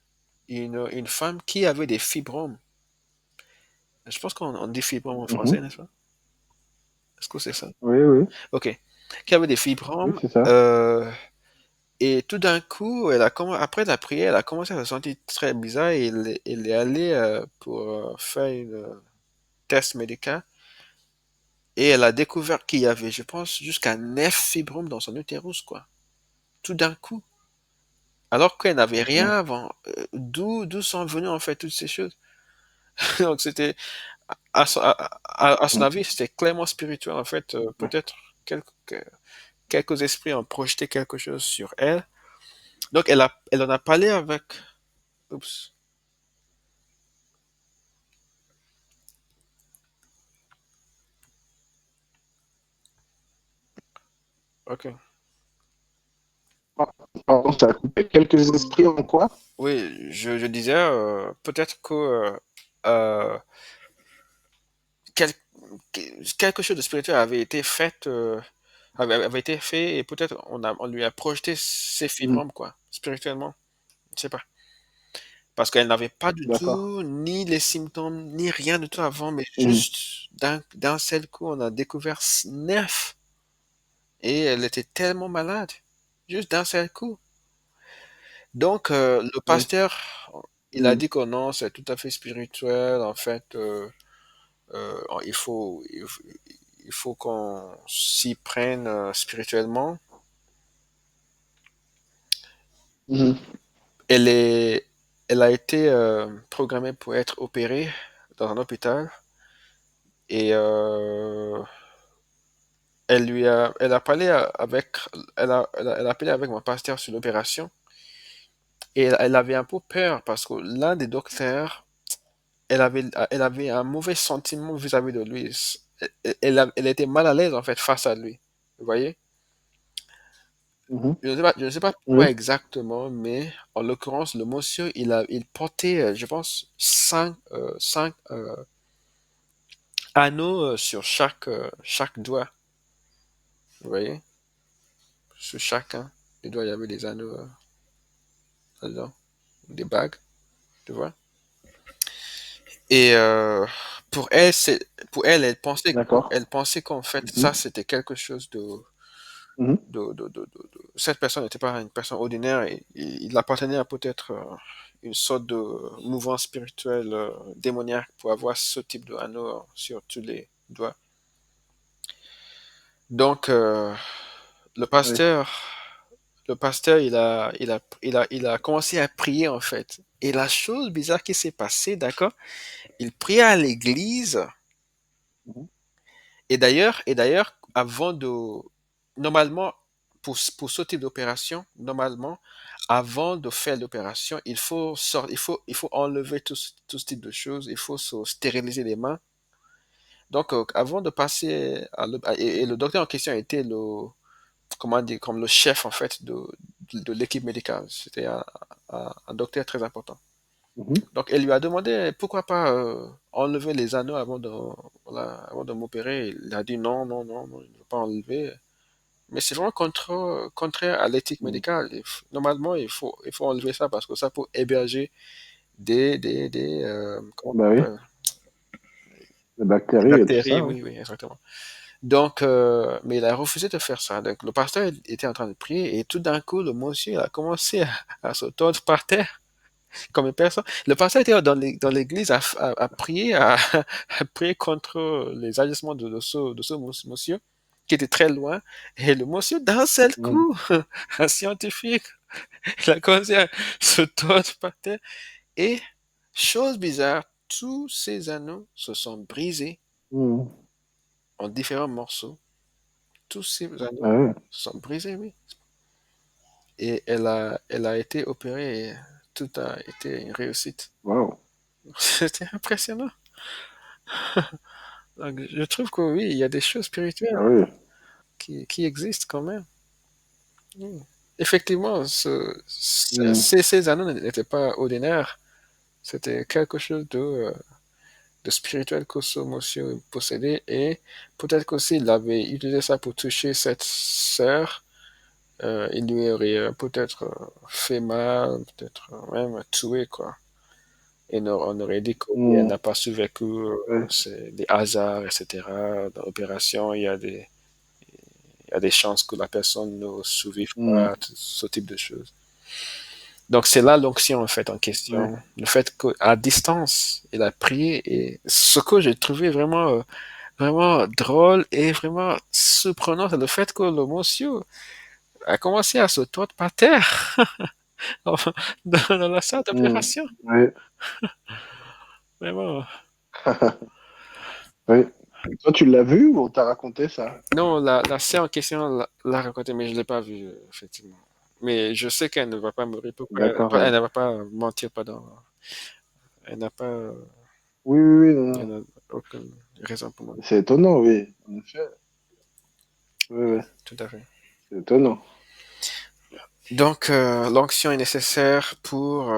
une femme qui avait des fibromes. Je pense qu'on dit fibromes en Mhm. français, n'est-ce pas? Est-ce que c'est ça? Oui, oui, Ok. Qui avait des oui, fibromes. c'est ça. Et tout d'un coup, après la prière, elle a commencé à se sentir très bizarre et elle est allée pour faire une test médical. Et elle a découvert qu'il y avait, je pense, jusqu'à 9 fibromes dans son utérus, quoi. Tout d'un coup. Alors qu'elle n'avait rien Putain. avant. D'où sont venues, en fait, toutes ces choses. Donc, c'était, à son Mm. avis, c'était clairement spirituel, en fait. Peut-être quelques esprits ont projeté quelque chose sur elle. Donc, elle en a parlé avec, oups, ok. Pardon, ça a coupé. Quelques esprits en quoi? Oui, je disais, peut-être que euh, quel- quelque chose de spirituel avait été fait et peut-être on lui a projeté ses Mm. fibromes, quoi, spirituellement. Je sais pas. Parce qu'elle n'avait pas du D'accord. tout ni les symptômes, ni rien du tout avant, mais Mm. juste d'un seul coup, on a découvert 9 et elle était tellement malade. Juste d'un seul coup. Donc, le Oui. pasteur, il a Mm. dit que non, c'est tout à fait spirituel. En fait, il faut qu'on s'y prenne spirituellement. Mhm. Elle est, elle a été programmée pour être opérée dans un hôpital et elle a parlé avec, elle a appelé avec mon pasteur sur l'opération et elle avait un peu peur parce que l'un des docteurs, elle avait un mauvais sentiment vis-à-vis de lui. Elle était mal à l'aise en fait face à lui. Vous voyez? Mhm. Je ne sais pas Oui. pourquoi exactement, mais en l'occurrence, le monsieur, il portait, je pense, cinq anneaux sur chaque doigt. Vous voyez? Sur chacun des doigts, il y avait des anneaux dedans, des bagues, tu vois? Et pour elle, D'accord. elle pensait qu'en fait, ça, Mhm. c'était quelque chose Mhm. cette personne n'était pas une personne ordinaire et il appartenait à peut-être une sorte de mouvement spirituel démoniaque pour avoir ce type de anneau sur tous les doigts. Donc, le Oui. pasteur, il a commencé à prier en fait. Et la chose bizarre qui s'est passée, d'accord, il priait à l'église. Mhm. Et d'ailleurs, normalement, pour ce type d'opération, normalement, avant de faire l'opération, il faut enlever tout ce type de choses, il faut se stériliser les mains. Donc, avant de passer et le docteur en question était comment dire, comme le chef, en fait, de l'équipe médicale. C'était un docteur très important. Mhm. Donc, elle lui a demandé pourquoi pas enlever les anneaux voilà, avant de m'opérer. Il a dit non, non, non, non, il ne veut pas enlever. Mais c'est vraiment contraire à l'éthique Mhm. médicale. Normalement, il faut enlever ça parce que ça peut héberger comment Bah on oui. appelle? Les Des bactéries et tout bactéries, ça, oui. oui, oui, exactement. Donc, mais il a refusé de faire ça. Donc, le pasteur était en train de prier et tout d'un coup, le monsieur il a commencé à se tordre par terre comme une personne. Le pasteur était dans l'église à prier, à prier contre les agissements de ce monsieur qui était très loin. Et le monsieur, d'un seul Mhm. coup, un scientifique, il a commencé à se tordre par terre. Et, chose bizarre, tous ces anneaux se sont brisés Mhm. en différents morceaux. Tous ces Ah anneaux ouais. se sont brisés, oui. Et elle a été opérée et tout a été une réussite. Waouh. C'était impressionnant. Donc, je trouve que oui, il y a des choses spirituelles Ah oui. qui existent quand même. Mm. Effectivement, Mhm. ces anneaux n'étaient pas ordinaires. C'était quelque chose de spirituel que ce monsieur possédait et peut-être qu'aussi il avait utilisé ça pour toucher cette sœur. Il lui aurait peut-être fait mal, peut-être même tué, quoi. et on aurait dit qu'elle n'a pas survécu, Ouais. c'est des hasards, etc. Dans l'opération, il y a des chances que la personne ne survive pas Mm. à tout ce type de choses. Donc c'est là l'onction en fait en Ouais. question. Le fait qu'à distance, il a prié et ce que j'ai trouvé vraiment drôle et vraiment surprenant, c'est le fait que le monsieur a commencé à se tordre par terre dans la salle Mm. d'opération. Ouais. Vraiment. Ouais. Toi, tu l'as vu ou on t'a raconté ça? Non, la sœur en question l'a raconté, mais je ne l'ai pas vu, effectivement. Mais je sais qu'elle ne va pas mourir. Pourquoi D'accord. elle ne va pas mentir, pardon. Elle n'a pas, Oui, oui, oui, non, elle non. n'a aucune raison pour mentir. C'est étonnant, oui. En effet. Oui, oui. Tout à fait. C'est étonnant. Donc, l'onction est nécessaire pour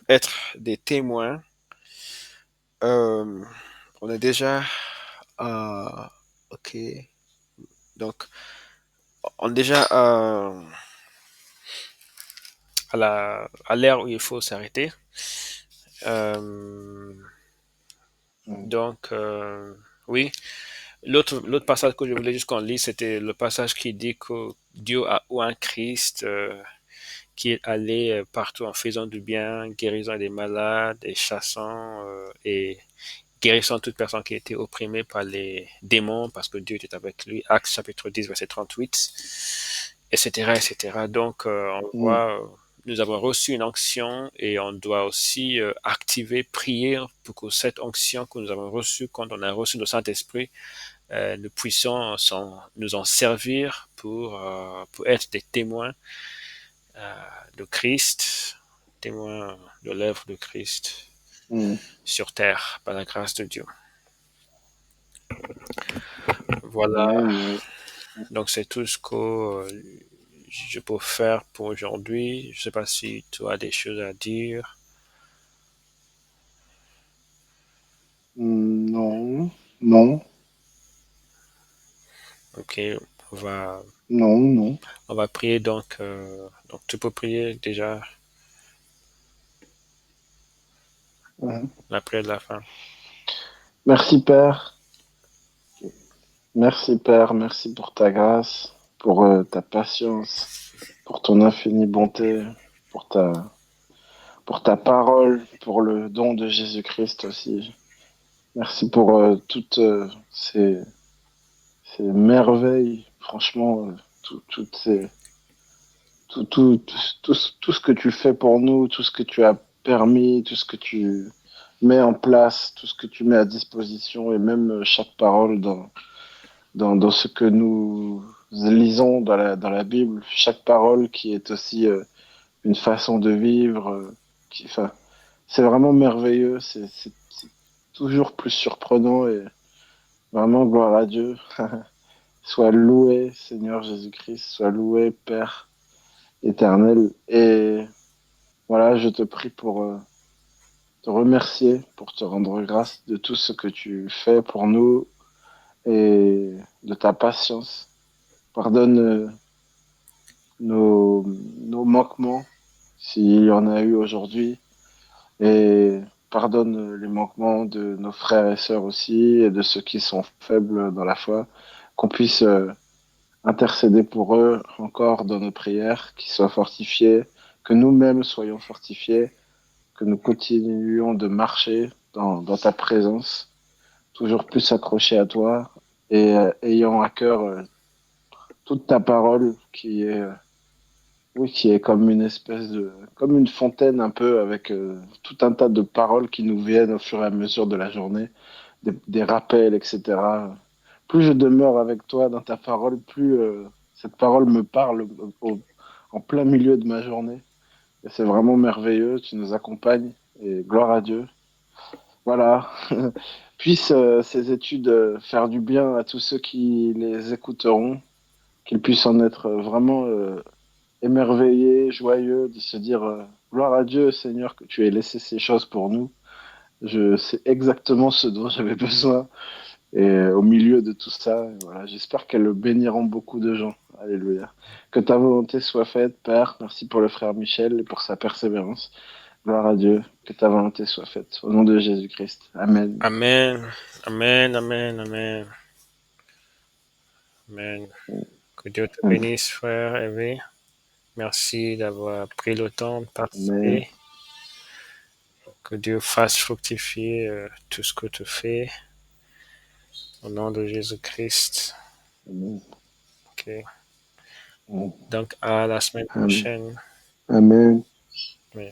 être des témoins. Euh, on est déjà à, ok. Donc, on est déjà à l'ère où il faut s'arrêter. Euh, Mm. donc, oui. L'autre passage que je voulais juste qu'on lise, c'était le passage qui dit que Dieu a ou un Christ qui est allé partout en faisant du bien, guérissant des malades et chassant et guérissant toute personne qui était opprimée par les démons parce que Dieu était avec lui. Actes chapitre 10, verset 38, etc., etc. Donc, on Mm. voit, nous avons reçu une onction et on doit aussi activer, prier pour que cette onction que nous avons reçue quand on a reçu le Saint-Esprit, nous puissions nous en servir pour être des témoins de Christ, témoins de l'œuvre de Christ Mm. sur terre par la grâce de Dieu. Voilà, Amen, oui. donc c'est tout ce que je peux faire pour aujourd'hui. Je ne sais pas si tu as des choses à dire. Mm, non, non, Ok, on va, non, non. on va prier donc. Donc tu peux prier déjà Mhm. la prière de la fin. Merci, Père. Merci, Père. Merci pour ta grâce, pour ta patience, pour ton infinie bonté, pour pour ta parole, pour le don de Jésus-Christ aussi. Merci pour toutes ces merveilles, franchement, toutes tout, tout, tout ce que tu fais pour nous, tout ce que tu as permis, tout ce que tu mets en place, tout ce que tu mets à disposition, et même chaque parole dans ce que nous lisons dans la Bible, chaque parole qui est aussi une façon de vivre, enfin, c'est vraiment merveilleux, c'est toujours plus surprenant et vraiment gloire à Dieu. Sois loué, Seigneur Jésus-Christ, sois loué, Père éternel. Et voilà, je te prie pour te remercier, pour te rendre grâce de tout ce que tu fais pour nous et de ta patience. Pardonne nos manquements, s'il y en a eu aujourd'hui, et pardonne les manquements de nos frères et sœurs aussi, et de ceux qui sont faibles dans la foi, qu'on puisse intercéder pour eux encore dans nos prières, qu'ils soient fortifiés, que nous-mêmes soyons fortifiés, que nous continuions de marcher dans ta présence, toujours plus accrochés à toi et ayant à cœur toute ta parole qui est, oui, qui est comme une espèce comme une fontaine un peu avec tout un tas de paroles qui nous viennent au fur et à mesure de la journée, des rappels, etc. Plus je demeure avec toi dans ta parole, plus cette parole me parle en plein milieu de ma journée. Et c'est vraiment merveilleux, tu nous accompagnes et gloire à Dieu. Voilà. Puissent ces études faire du bien à tous ceux qui les écouteront, qu'ils puissent en être vraiment émerveillés, joyeux, de se dire gloire à Dieu, Seigneur, que tu aies laissé ces choses pour nous. Je sais exactement ce dont j'avais besoin. Et au milieu de tout ça, voilà, j'espère qu'elles béniront beaucoup de gens. Alléluia. Que ta volonté soit faite, Père. Merci pour le frère Michel et pour sa persévérance. Gloire à Dieu. Que ta volonté soit faite. Au nom de Jésus-Christ. Amen. Amen. Amen, amen, amen. Amen. Que Dieu te bénisse, frère Hervé. Merci d'avoir pris le temps de participer. Que Dieu fasse fructifier tout ce que tu fais. Au nom de Jésus-Christ. Amen. Ok. Donc, à la semaine prochaine. Amen. Oui.